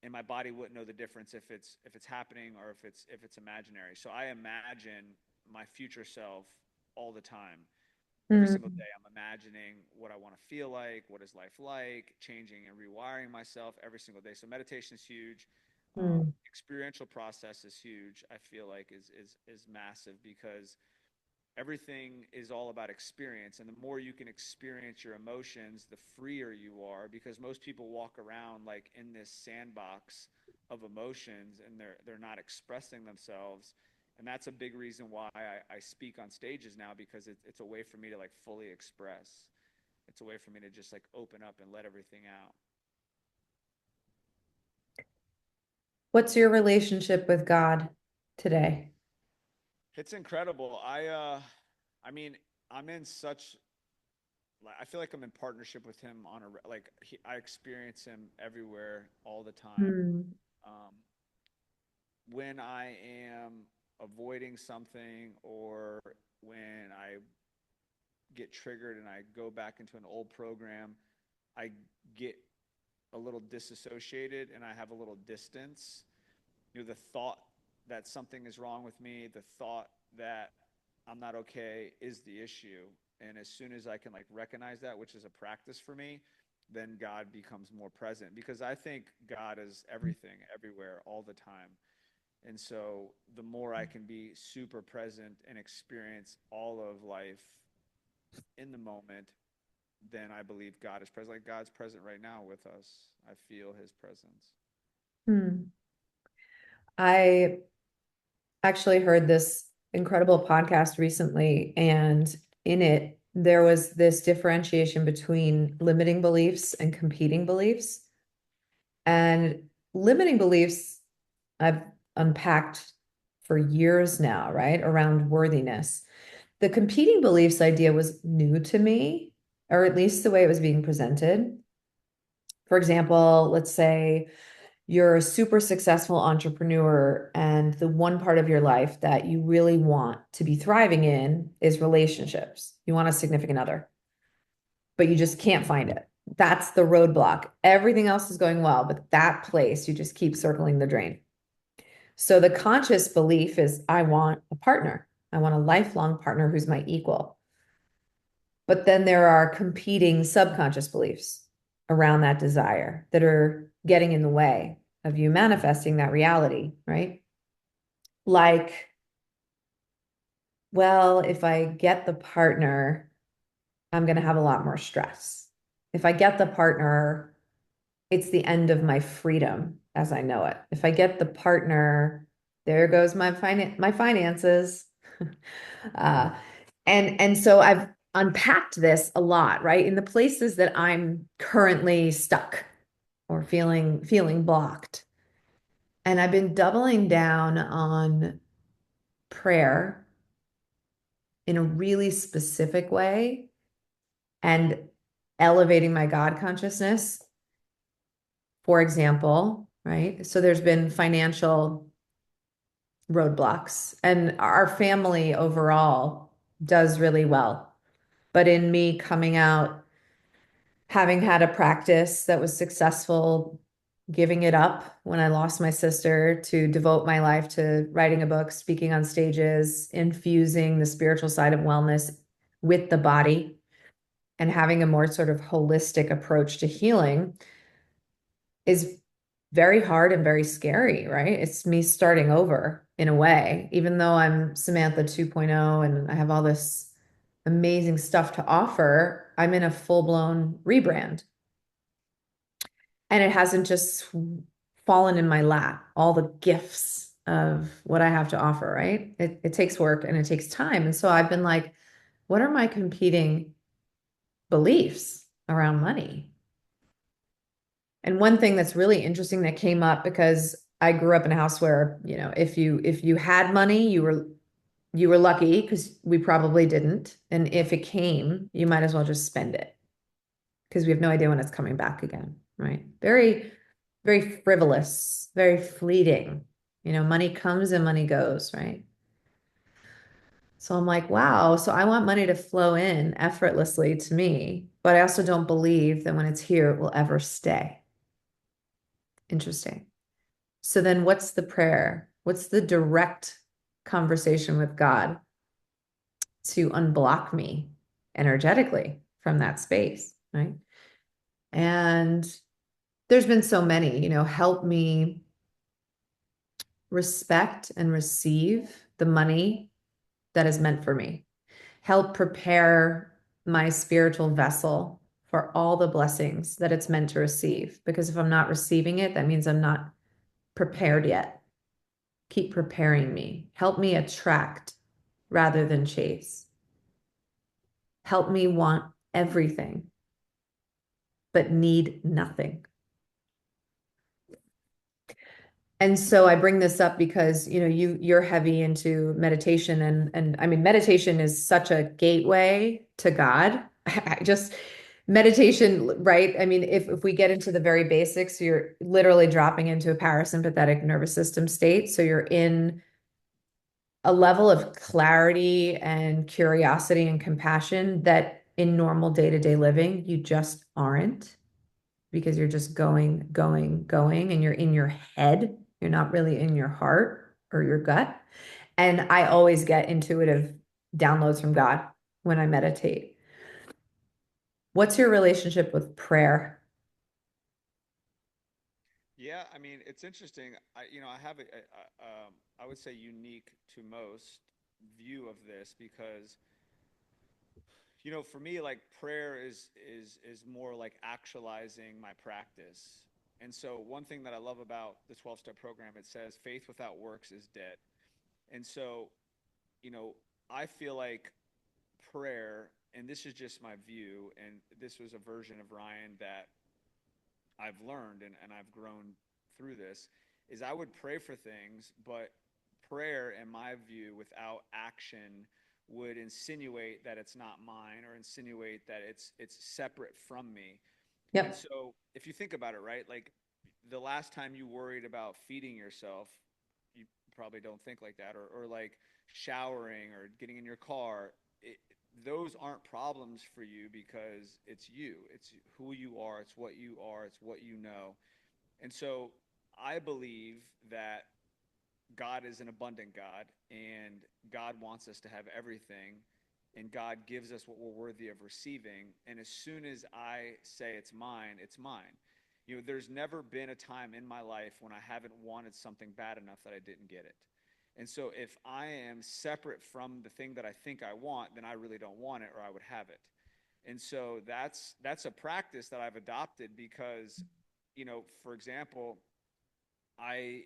and my body wouldn't know the difference if it's happening or if it's imaginary. So I imagine my future self all the time. Every single mm, day I'm imagining what I want to feel like, what is life like, changing and rewiring myself every single day. So meditation is huge. mm, Experiential process is huge. I feel like is massive, because everything is all about experience, and the more you can experience your emotions, the freer you are, because most people walk around like in this sandbox of emotions, and they're not expressing themselves. And that's a big reason why I speak on stages now, because it's a way for me to like fully express. It's a way for me to just like open up and let everything out. What's your relationship with God today? It's incredible. I mean, I'm in such, I feel like I'm in partnership with him on I experience him everywhere all the time. Mm, Um, when I am avoiding something, or when I get triggered and I go back into an old program, I get a little disassociated and I have a little distance. The thought that something is wrong with me, the thought that I'm not okay is the issue. And as soon as I can like recognize that, which is a practice for me, then God becomes more present, because I think God is everything, everywhere, all the time. And so the more I can be super present and experience all of life in the moment, then I believe God is present. Like God's present right now with us. I feel his presence. Hmm. I actually heard this incredible podcast recently, and in it, there was this differentiation between limiting beliefs and competing beliefs. And limiting beliefs, I've unpacked for years now, right? Around worthiness. The competing beliefs idea was new to me, or at least the way it was being presented. For example, let's say you're a super successful entrepreneur, and the one part of your life that you really want to be thriving in is relationships. You want a significant other, but you just can't find it. That's the roadblock. Everything else is going well, but that place, you just keep circling the drain. So the conscious belief is, I want a partner. I want a lifelong partner who's my equal. But then there are competing subconscious beliefs around that desire that are getting in the way of you manifesting that reality, right? Like, well, if I get the partner, I'm going to have a lot more stress. If I get the partner, it's the end of my freedom as I know it. If I get the partner, there goes my finances. uh, and so I've unpacked this a lot, right? In the places that I'm currently stuck or feeling blocked. And I've been doubling down on prayer in a really specific way and elevating my God consciousness. For example, right? So there's been financial roadblocks, and our family overall does really well. But in me coming out, having had a practice that was successful, giving it up when I lost my sister to devote my life to writing a book, speaking on stages, infusing the spiritual side of wellness with the body, and having a more sort of holistic approach to healing is very hard and very scary, right? It's me starting over in a way, even though I'm Samantha 2.0 and I have all this amazing stuff to offer, I'm in a full-blown rebrand. And it hasn't just fallen in my lap, all the gifts of what I have to offer, right? It takes work and it takes time. And so I've been like, what are my competing beliefs around money? And one thing that's really interesting that came up, because I grew up in a house where, if you had money, you were lucky because we probably didn't. And if it came, you might as well just spend it because we have no idea when it's coming back again, right? Very, very frivolous, very fleeting. Money comes and money goes, right? So I'm like, wow. So I want money to flow in effortlessly to me, but I also don't believe that when it's here, it will ever stay. Interesting. So then what's the prayer? What's the direct conversation with God to unblock me energetically from that space, right? And there's been so many, help me respect and receive the money that is meant for me. Help prepare my spiritual vessel for all the blessings that it's meant to receive. Because if I'm not receiving it, that means I'm not prepared yet. Keep preparing me. Help me attract rather than chase. Help me want everything, but need nothing. And so I bring this up because, you're heavy into meditation, and I mean, meditation is such a gateway to God. I just meditation, right? I mean, if we get into the very basics, you're literally dropping into a parasympathetic nervous system state. So you're in a level of clarity and curiosity and compassion that in normal day-to-day living, you just aren't, because you're just going, going, going, and you're in your head. You're not really in your heart or your gut. And I always get intuitive downloads from God when I meditate. What's your relationship with prayer? Yeah, I mean, it's interesting. I have I would say unique to most view of this because, for me, like prayer is more like actualizing my practice. And so one thing that I love about the 12-step program, it says faith without works is dead. And so, you know, I feel like prayer, and this is just my view, and this was a version of Ryan that I've learned and I've grown through this, is I would pray for things, but prayer, in my view, without action would insinuate that it's not mine or insinuate that it's separate from me. And Yep. so if you think about it, right, like the last time you worried about feeding yourself, you probably don't think like that, or like showering or getting in your car. Those aren't problems for you because it's you. It's who you are. It's what you are. It's what you know. And so I believe that God is an abundant God, and God wants us to have everything, and God gives us what we're worthy of receiving. And as soon as I say it's mine, it's mine. There's never been a time in my life when I haven't wanted something bad enough that I didn't get it. And so if I am separate from the thing that I think I want, then I really don't want it or I would have it. And so that's a practice that I've adopted because, for example, I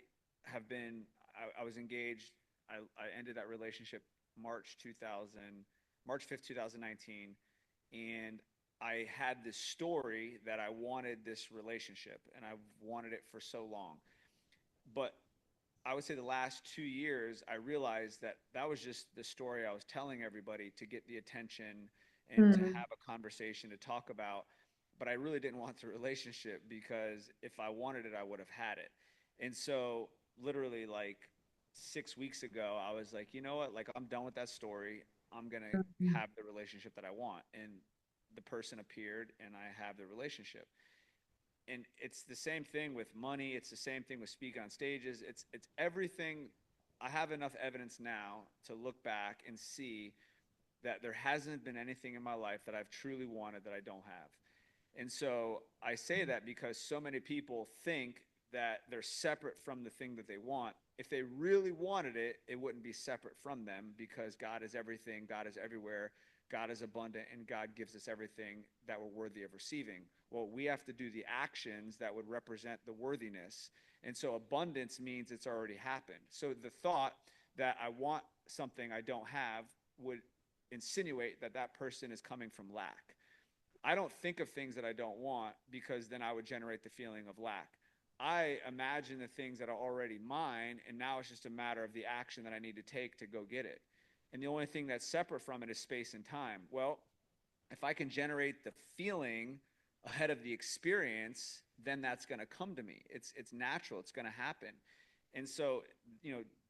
I was engaged. I ended that relationship March 5th, 2019. And I had this story that I wanted this relationship and I wanted it for so long. But I would say the last 2 years, I realized that that was just the story I was telling everybody to get the attention and to Mm. have a conversation to talk about. But I really didn't want the relationship because if I wanted it, I would have had it. And so, literally, like 6 weeks ago, I was like, you know what? Like, I'm done with that story. I'm going to Mhm. have the relationship that I want. And the person appeared, and I have the relationship. And it's the same thing with money. It's the same thing with speak on stages. It's everything. I have enough evidence now to look back and see that there hasn't been anything in my life that I've truly wanted that I don't have. And so I say that because so many people think that they're separate from the thing that they want. If they really wanted it, it wouldn't be separate from them because God is everything, God is everywhere, God is abundant, and God gives us everything that we're worthy of receiving. Well, we have to do the actions that would represent the worthiness. And so abundance means it's already happened. So the thought that I want something I don't have would insinuate that that person is coming from lack. I don't think of things that I don't want because then I would generate the feeling of lack. I imagine the things that are already mine, and now it's just a matter of the action that I need to take to go get it. And the only thing that's separate from it is space and time. Well, if I can generate the feeling ahead of the experience, then that's going to come to me. It's natural. It's going to happen. And so,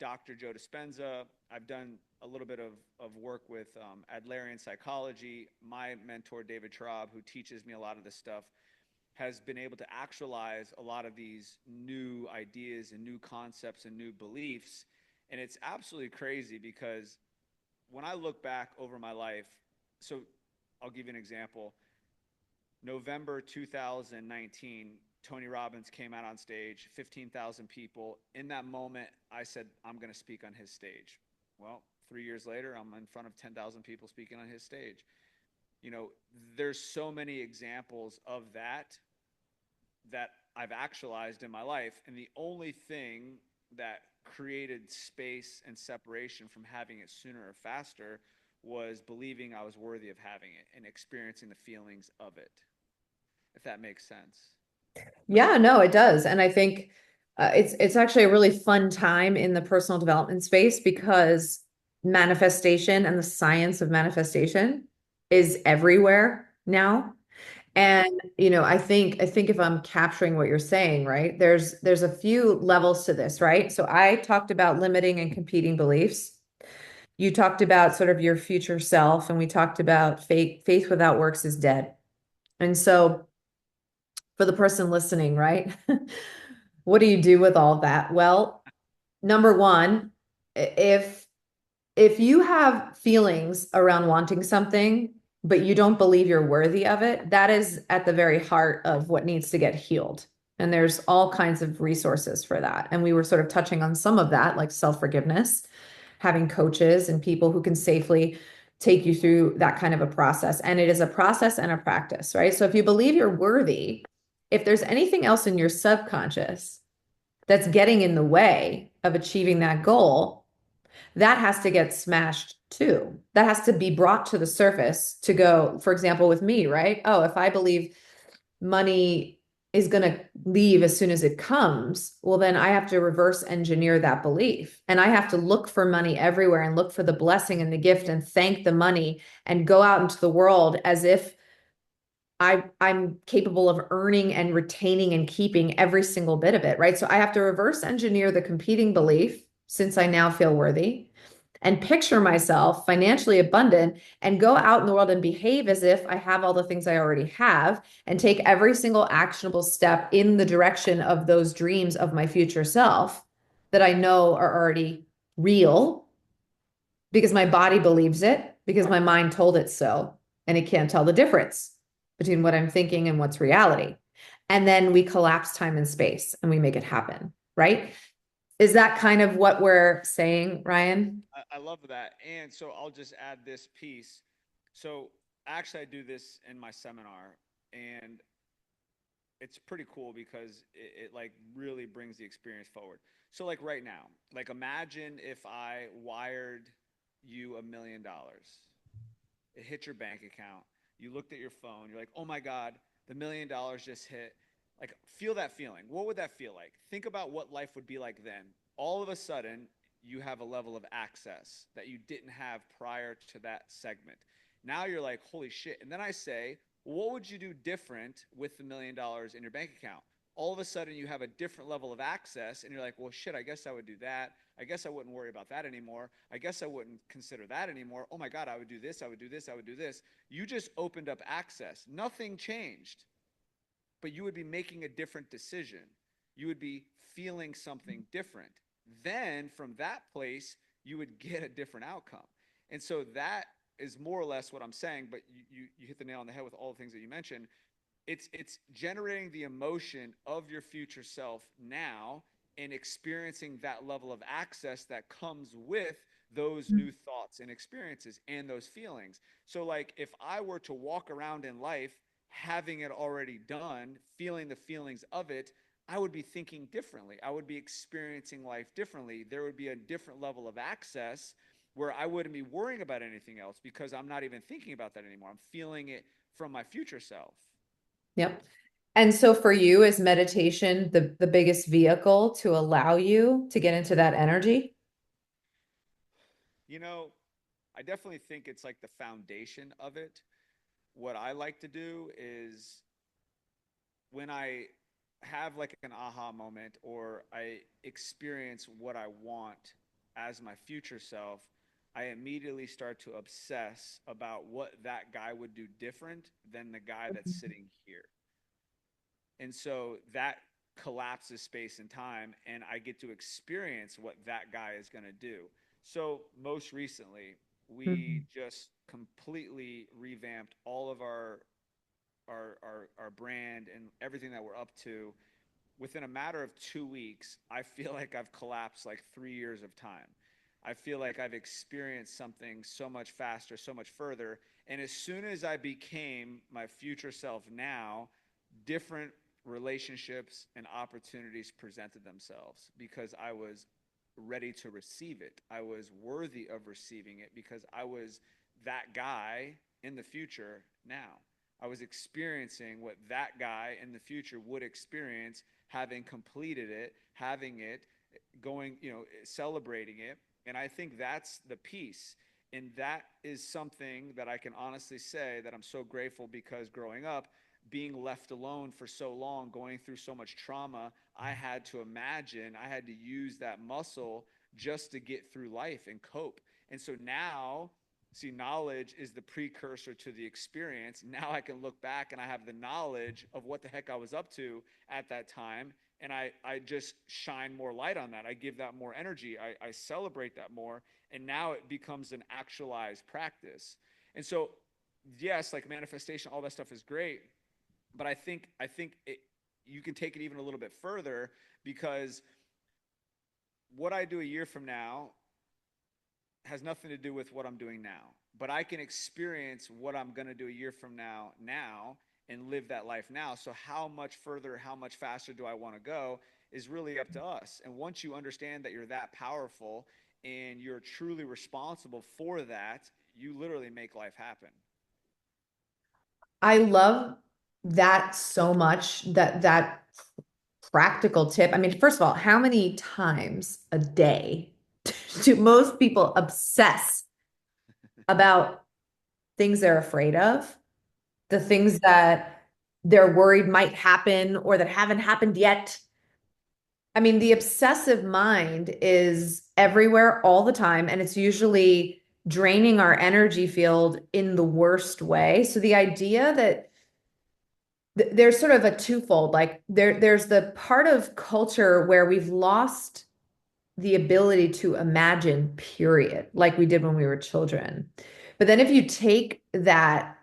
Dr. Joe Dispenza, I've done a little bit of work with Adlerian psychology. My mentor, David Traub, who teaches me a lot of this stuff, has been able to actualize a lot of these new ideas and new concepts and new beliefs. And it's absolutely crazy because when I look back over my life, so I'll give you an example. November 2019, Tony Robbins came out on stage, 15,000 people. In that moment, I said, I'm going to speak on his stage. Well, 3 years later, I'm in front of 10,000 people speaking on his stage. You know, there's so many examples of that I've actualized in my life. And the only thing that created space and separation from having it sooner or faster was believing I was worthy of having it and experiencing the feelings of it, if that makes sense. Yeah, no, it does. And I think it's actually a really fun time in the personal development space because manifestation and the science of manifestation is everywhere now. And I think if I'm capturing what you're saying, right, there's a few levels to this, right? So I talked about limiting and competing beliefs. You talked about sort of your future self, and we talked about faith without works is dead. And so for the person listening, right? What do you do with all that? Well, number one, if if you have feelings around wanting something, but you don't believe you're worthy of it, that is at the very heart of what needs to get healed. And there's all kinds of resources for that. And we were sort of touching on some of that, like self-forgiveness, having coaches and people who can safely take you through that kind of a process. And it is a process and a practice, right? So if you believe you're worthy, if there's anything else in your subconscious that's getting in the way of achieving that goal, that has to get smashed too. That has to be brought to the surface to go, for example, with me, right? Oh, if I believe money is going to leave as soon as it comes, well, then I have to reverse engineer that belief. And I have to look for money everywhere and look for the blessing and the gift and thank the money and go out into the world as if I'm capable of earning and retaining and keeping every single bit of it, right? So I have to reverse engineer the competing belief since I now feel worthy and picture myself financially abundant and go out in the world and behave as if I have all the things I already have and take every single actionable step in the direction of those dreams of my future self that I know are already real because my body believes it, because my mind told it so, and it can't tell the difference between what I'm thinking and what's reality. And then we collapse time and space and we make it happen, right? Is that kind of what we're saying, Ryan? I love that. And so I'll just add this piece. So actually, I do this in my seminar, and it's pretty cool because it like really brings the experience forward. So like right now, like imagine if I wired you $1 million. It hit your bank account. You looked at your phone. You're like, oh my God, the $1 million just hit. Like, feel that feeling. What would that feel like? Think about what life would be like then. All of a sudden, you have a level of access that you didn't have prior to that segment. Now you're like, holy shit. And then I say, what would you do different with the $1 million in your bank account? All of a sudden, you have a different level of access, and you're like, well, shit, I guess I would do that. I guess I wouldn't worry about that anymore. I guess I wouldn't consider that anymore. Oh my God, I would do this. I would do this. I would do this. You just opened up access. Nothing changed, but you would be making a different decision. You would be feeling something different. Then from that place, you would get a different outcome. And so that is more or less what I'm saying, but you hit the nail on the head with all the things that you mentioned. It's generating the emotion of your future self now and experiencing that level of access that comes with those new thoughts and experiences and those feelings. So like if I were to walk around in life having it already done, feeling the feelings of it, I would be thinking differently. I would be experiencing life differently. There would be a different level of access where I wouldn't be worrying about anything else because I'm not even thinking about that anymore. I'm feeling it from my future self. Yep. And so for you, is meditation the biggest vehicle to allow you to get into that energy? You know, I definitely think it's like the foundation of it. What I like to do is when I have like an aha moment or I experience what I want as my future self, I immediately start to obsess about what that guy would do different than the guy that's sitting here. And so that collapses space and time, and I get to experience what that guy is going to do. So, most recently, we Mhm. just completely revamped all of our brand and everything that we're up to. Within a matter of 2 weeks, I feel like I've collapsed like 3 years of time. I feel like I've experienced something so much faster, so much further. And as soon as I became my future self now, different relationships and opportunities presented themselves because I was ready to receive it. I was worthy of receiving it because I was that guy in the future now. I was experiencing what that guy in the future would experience having completed it, having it, going, celebrating it. And I think that's the piece. And that is something that I can honestly say that I'm so grateful because growing up, being left alone for so long, going through so much trauma, I had to imagine, I had to use that muscle just to get through life and cope. And so now See, knowledge is the precursor to the experience. Now I can look back and I have the knowledge of what the heck I was up to at that time. And I just shine more light on that. I give that more energy. I celebrate that more. And now it becomes an actualized practice. And so, yes, like manifestation, all that stuff is great. But I think you can take it even a little bit further, because what I do a year from now has nothing to do with what I'm doing now. But I can experience what I'm going to do a year from now, and live that life now. So how much further, how much faster do I want to go is really up to us. And once you understand that you're that powerful and you're truly responsible for that, you literally make life happen. I love that so much, that practical tip. I mean, first of all, how many times a day do most people obsess about things they're afraid of, the things that they're worried might happen or that haven't happened yet? I mean, the obsessive mind is everywhere all the time, and it's usually draining our energy field in the worst way. So the idea that there's sort of a twofold, like there's the part of culture where we've lost the ability to imagine, period, like we did when we were children. But then if you take that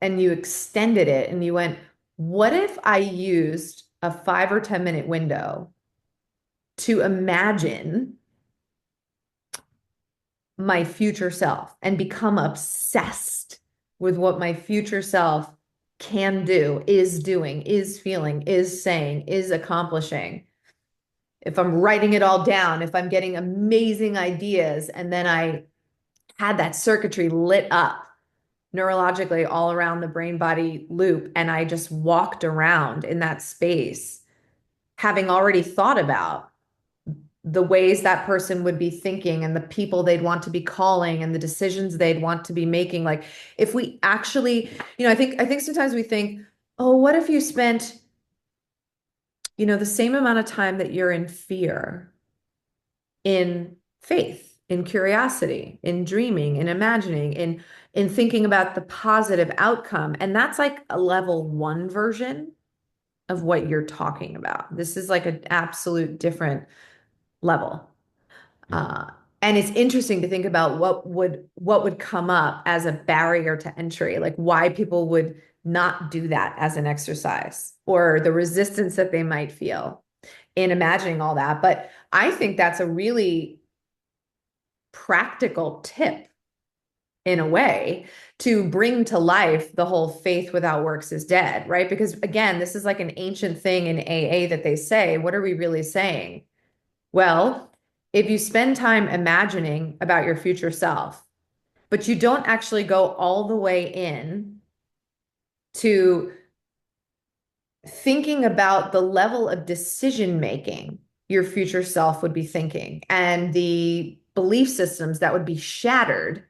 and you extended it and you went, what if I used a 5 or 10 minute window to imagine my future self and become obsessed with what my future self can do, is doing, is feeling, is saying, is accomplishing? If I'm writing it all down, if I'm getting amazing ideas, and then I had that circuitry lit up neurologically all around the brain body loop, and I just walked around in that space, having already thought about the ways that person would be thinking and the people they'd want to be calling and the decisions they'd want to be making. Like, if we actually, I think sometimes we think, oh, what if you spent, the same amount of time that you're in fear, in faith, in curiosity, in dreaming, in imagining, in thinking about the positive outcome. And that's like a level one version of what you're talking about. This is like an absolute different level. Uh, and it's interesting to think about what would come up as a barrier to entry, like why people would not do that as an exercise, or the resistance that they might feel in imagining all that. But I think that's a really practical tip in a way to bring to life the whole faith without works is dead, right? Because again, this is like an ancient thing in AA that they say. What are we really saying? Well, if you spend time imagining about your future self, but you don't actually go all the way in to thinking about the level of decision making your future self would be thinking, and the belief systems that would be shattered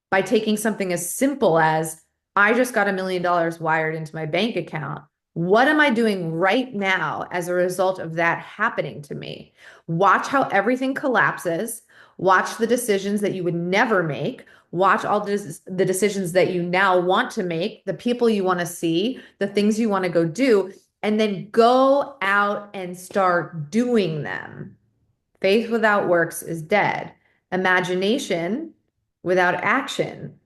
by taking something as simple as, I just got $1 million wired into my bank account. What am I doing right now as a result of that happening to me? Watch how everything collapses. Watch the decisions that you would never make. Watch all the decisions that you now want to make, the people you want to see, the things you want to go do, and then go out and start doing them. Faith without works is dead. Imagination without action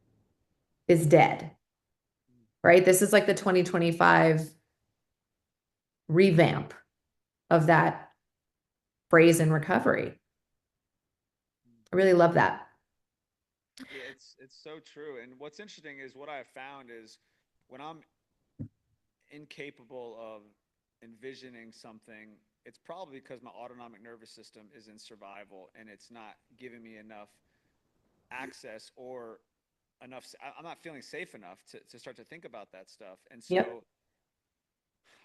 is dead, right? This is like the 2025 revamp of that phrase in recovery. I really love that. Yeah, it's so true. And what's interesting is what I've found is when I'm incapable of envisioning something, it's probably because my autonomic nervous system is in survival and it's not giving me enough access, or enough. I'm not feeling safe enough to start to think about that stuff. And Yep. so,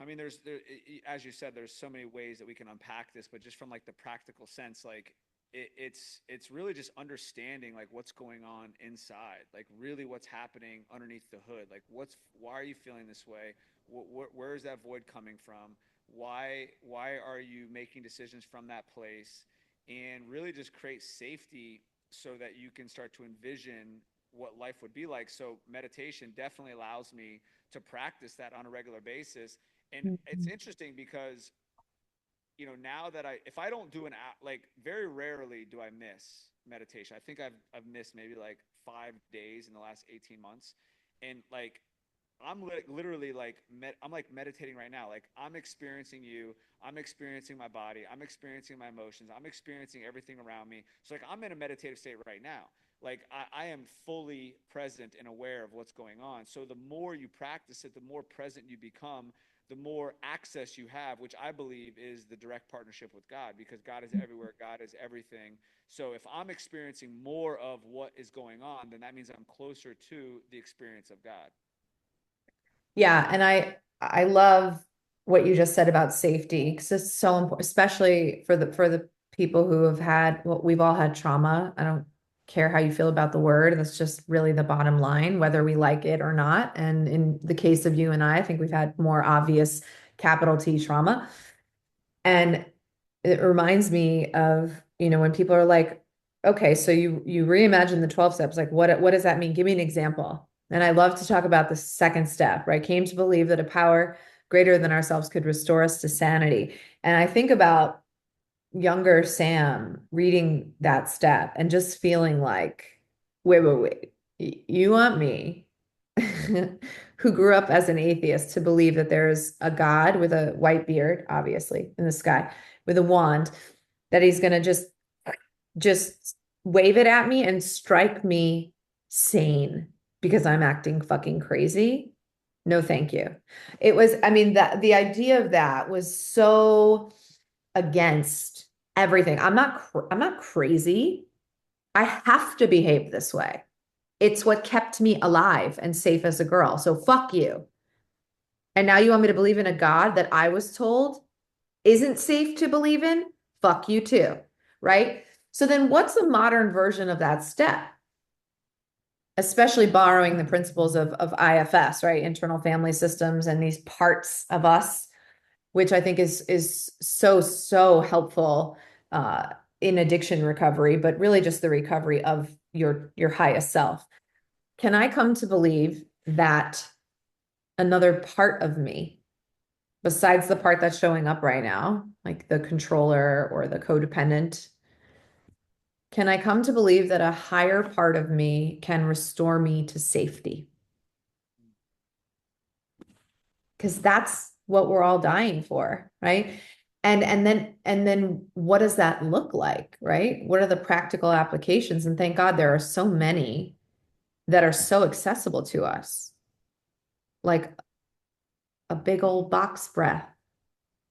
I mean, as you said, there's so many ways that we can unpack this, but just from like the practical sense, like it's really just understanding like what's going on inside, like really what's happening underneath the hood, like why are you feeling this way? Where is that void coming from? Why are you making decisions from that place? And really just create safety so that you can start to envision what life would be like. So meditation definitely allows me to practice that on a regular basis. And it's Mhm. interesting because, now that if I don't do like very rarely do I miss meditation. I think I've missed maybe like 5 days in the last 18 months. And like, literally like I'm like meditating right now. Like I'm experiencing you, I'm experiencing my body, I'm experiencing my emotions, I'm experiencing everything around me. So like I'm in a meditative state right now. Like I am fully present and aware of what's going on. So the more you practice it, the more present you become, the more access you have, which I believe is the direct partnership with God, because God is everywhere, God is everything. So if I'm experiencing more of what is going on, then that means I'm closer to the experience of God. Yeah, and I love what you just said about safety because it's so important, especially for the people who have had well, we've all had trauma. I don't care how you feel about the word. That's just really the bottom line, whether we like it or not. And in the case of you and I think we've had more obvious capital T trauma. And it reminds me of, when people are like, okay, so you reimagine the 12 steps, like what does that mean? Give me an example. And I love to talk about the second step, right? Came to believe that a power greater than ourselves could restore us to sanity. And I think about younger Sam reading that step and just feeling like, wait. You want me, who grew up as an atheist, to believe that there's a God with a white beard, obviously, in the sky, with a wand, that he's gonna just wave it at me and strike me sane because I'm acting fucking crazy. No, thank you. It was, I mean, that the idea of that was so against everything. I'm not crazy. I have to behave this way. It's what kept me alive and safe as a girl. So fuck you. And now you want me to believe in a God that I was told isn't safe to believe in? Fuck you too. Right? So then what's the modern version of that step? Especially borrowing the principles of IFS, right? Internal family systems and these parts of us, which I think is so helpful in addiction recovery, but really just the recovery of your highest self. Can I come to believe that another part of me, besides the part that's showing up right now, like the controller or the codependent, can I come to believe that a higher part of me can restore me to safety? Because that's what we're all dying for, right? And then what does that look like, right? What are the practical applications? And thank God there are so many that are so accessible to us, like a big old box breath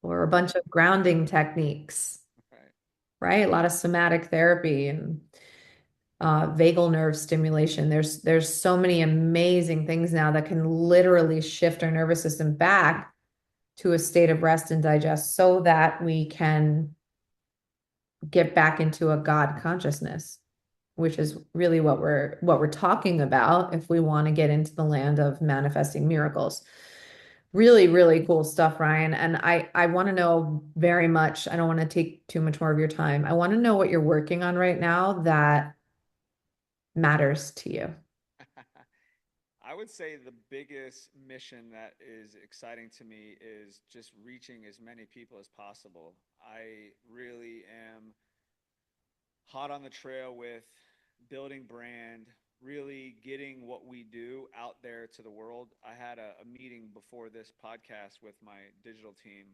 or a bunch of grounding techniques, Right. right? A lot of somatic therapy and vagal nerve stimulation. There's so many amazing things now that can literally shift our nervous system back to a state of rest and digest so that we can get back into a God consciousness, which is really what we're talking about if we want to get into the land of manifesting miracles. Really, really cool stuff, Ryan. And I want to know very much, I don't want to take too much more of your time. I want to know what you're working on right now that matters to you. I would say the biggest mission that is exciting to me is just reaching as many people as possible. I really am hot on the trail with building brand, really getting what we do out there to the world. I had a meeting before this podcast with my digital team,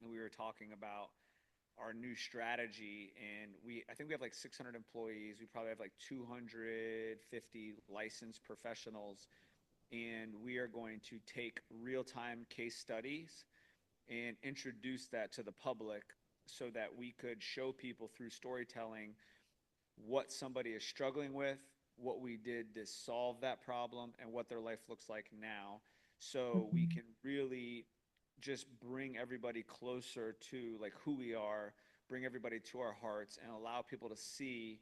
and we were talking about our new strategy. And I think we have like 600 employees. We probably have like 250 licensed professionals, and we are going to take real-time case studies and introduce that to the public so that we could show people through storytelling what somebody is struggling with, what we did to solve that problem, and what their life looks like now. So we Mhm. can really just bring everybody closer to like who we are, bring everybody to our hearts, and allow people to see,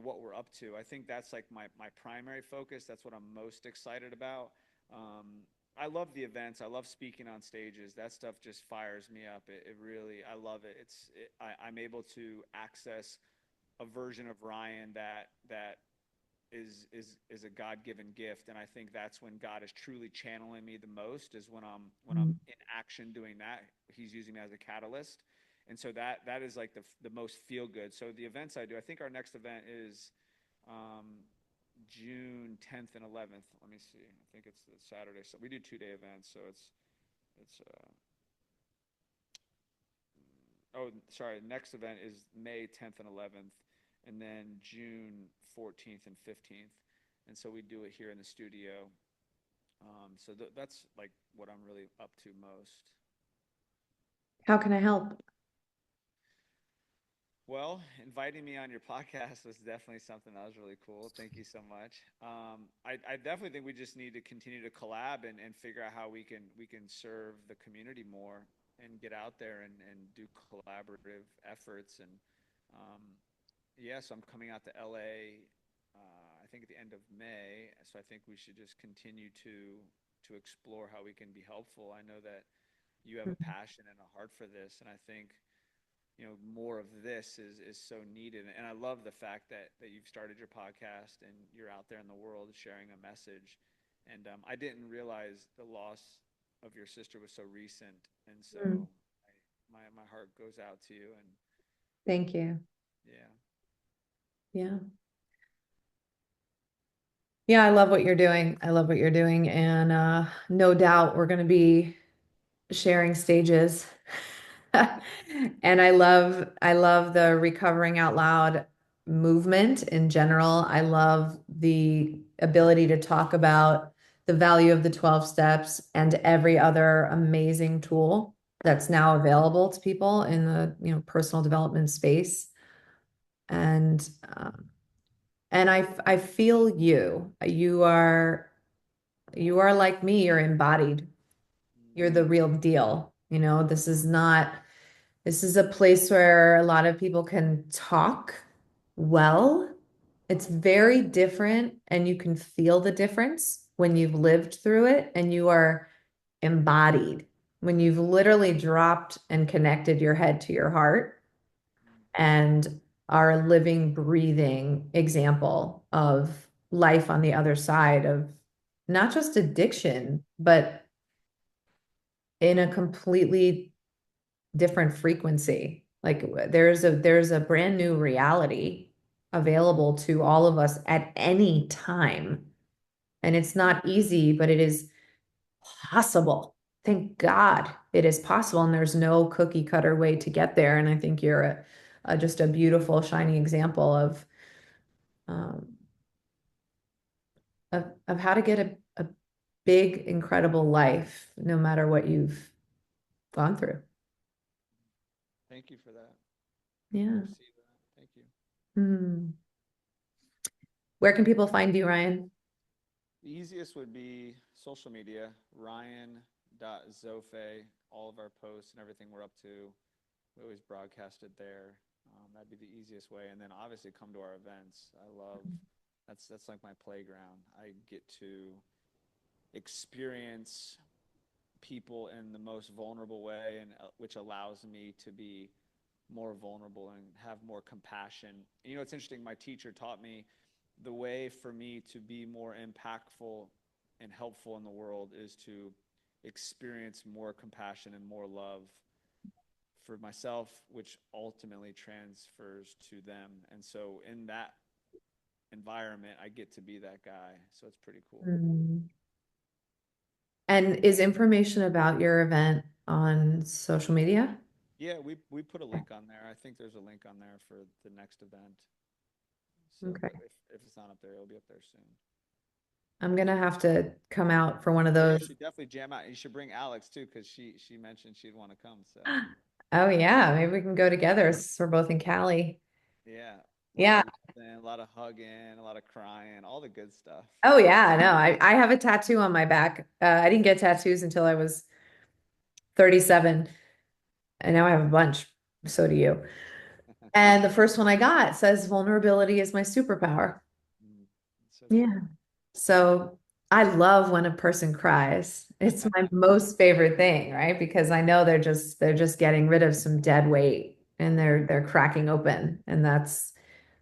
what we're up to. I think that's like my primary focus. That's what I'm most excited about. Um, I love the events. I love speaking on stages. That stuff just fires me up. It really, I love it. I'm able to access a version of Ryan that is a God-given gift. And I think that's when God is truly channeling me the most, is when I'm in action doing that. He's using me as a catalyst. And so that is like the most feel good. So the events I do, I think our next event is um, June 10th and 11th. Let me see. I think it's the Saturday. So we do 2-day events. So it's oh, sorry. Next event is May 10th and 11th, and then June 14th and 15th. And so we do it here in the studio. So that's like what I'm really up to most. How can I help? Well, inviting me on your podcast was definitely something that was really cool. Thank you so much. I definitely think we just need to continue to collab and figure out how we can serve the community more and get out there and do collaborative efforts. And um, yeah, so I'm coming out to LA. I think at the end of May. So I think we should just continue to explore how we can be helpful. I know that you have a passion and a heart for this, and I think more of this is so needed. And I love the fact that you've started your podcast and you're out there in the world sharing a message. And I didn't realize the loss of your sister was so recent, and so Mm, my heart goes out to you. And thank you. yeah. Yeah. Yeah, I love what you're doing. I love what you're doing. And no doubt we're going to be sharing stages. And I love the recovering out loud movement in general. I love the ability to talk about the value of the 12 steps and every other amazing tool that's now available to people in the, personal development space. And I feel you. You are like me, you're embodied. You're the real deal. This is a place where a lot of people can talk well. It's very different, and you can feel the difference when you've lived through it and you are embodied, when you've literally dropped and connected your head to your heart and are a living, breathing example of life on the other side of not just addiction, but in a completely different frequency. Like there's a brand new reality available to all of us at any time. And it's not easy, but it is possible. Thank God it is possible. And there's no cookie cutter way to get there. And I think you're just a beautiful, shining example um, of how to get a big, incredible life, no matter what you've gone through. Thank you for that. I Yeah. receive that. Thank you. Hmm. Where can people find you, Ryan? The easiest would be social media, Ryan.Zofay. All of our posts and everything we're up to, we always broadcast it there. That'd be the easiest way. And then obviously come to our events. I love that's like my playground. I get to experience people in the most vulnerable way, and which allows me to be more vulnerable and have more compassion. It's interesting. My teacher taught me the way for me to be more impactful and helpful in the world is to experience more compassion and more love for myself, which ultimately transfers to them. And so in that environment, I get to be that guy. So it's pretty cool. Hmm. And is information about your event on social media? Yeah, we put a link on there. I think there's a link on there for the next event. So, Okay. but if it's not up there, it'll be up there soon. I'm gonna have to come out for one of Oh, you those. should definitely jam out. You should bring Alex too, because she mentioned she'd want to come. So Oh yeah, maybe we can go together since we're both in Cali. yeah, a lot Yeah. of laughing, a lot of hugging, a lot of crying, all the good stuff. Oh yeah, no, I have a tattoo on my back. I didn't get tattoos until I was 37, and now I have a bunch. So do you. And the first one I got says vulnerability is my superpower. Mm, it's so Yeah. true. So I love when a person cries. It's my most favorite thing, right? Because I know they're just getting rid of some dead weight and they're cracking open. And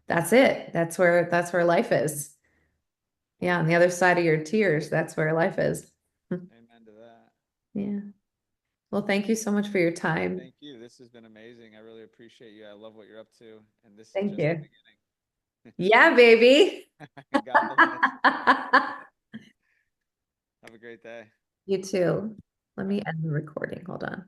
that's it. That's where life is. Yeah, on the other side of your tears, that's where life is. Amen to that. Yeah. Well, thank you so much for your time. Thank you. This has been amazing. I really appreciate you. I love what you're up to, and this is Thank just the you. beginning. Yeah, baby. God bless. Have a great day. You too. Let me Bye. end the recording. Hold on.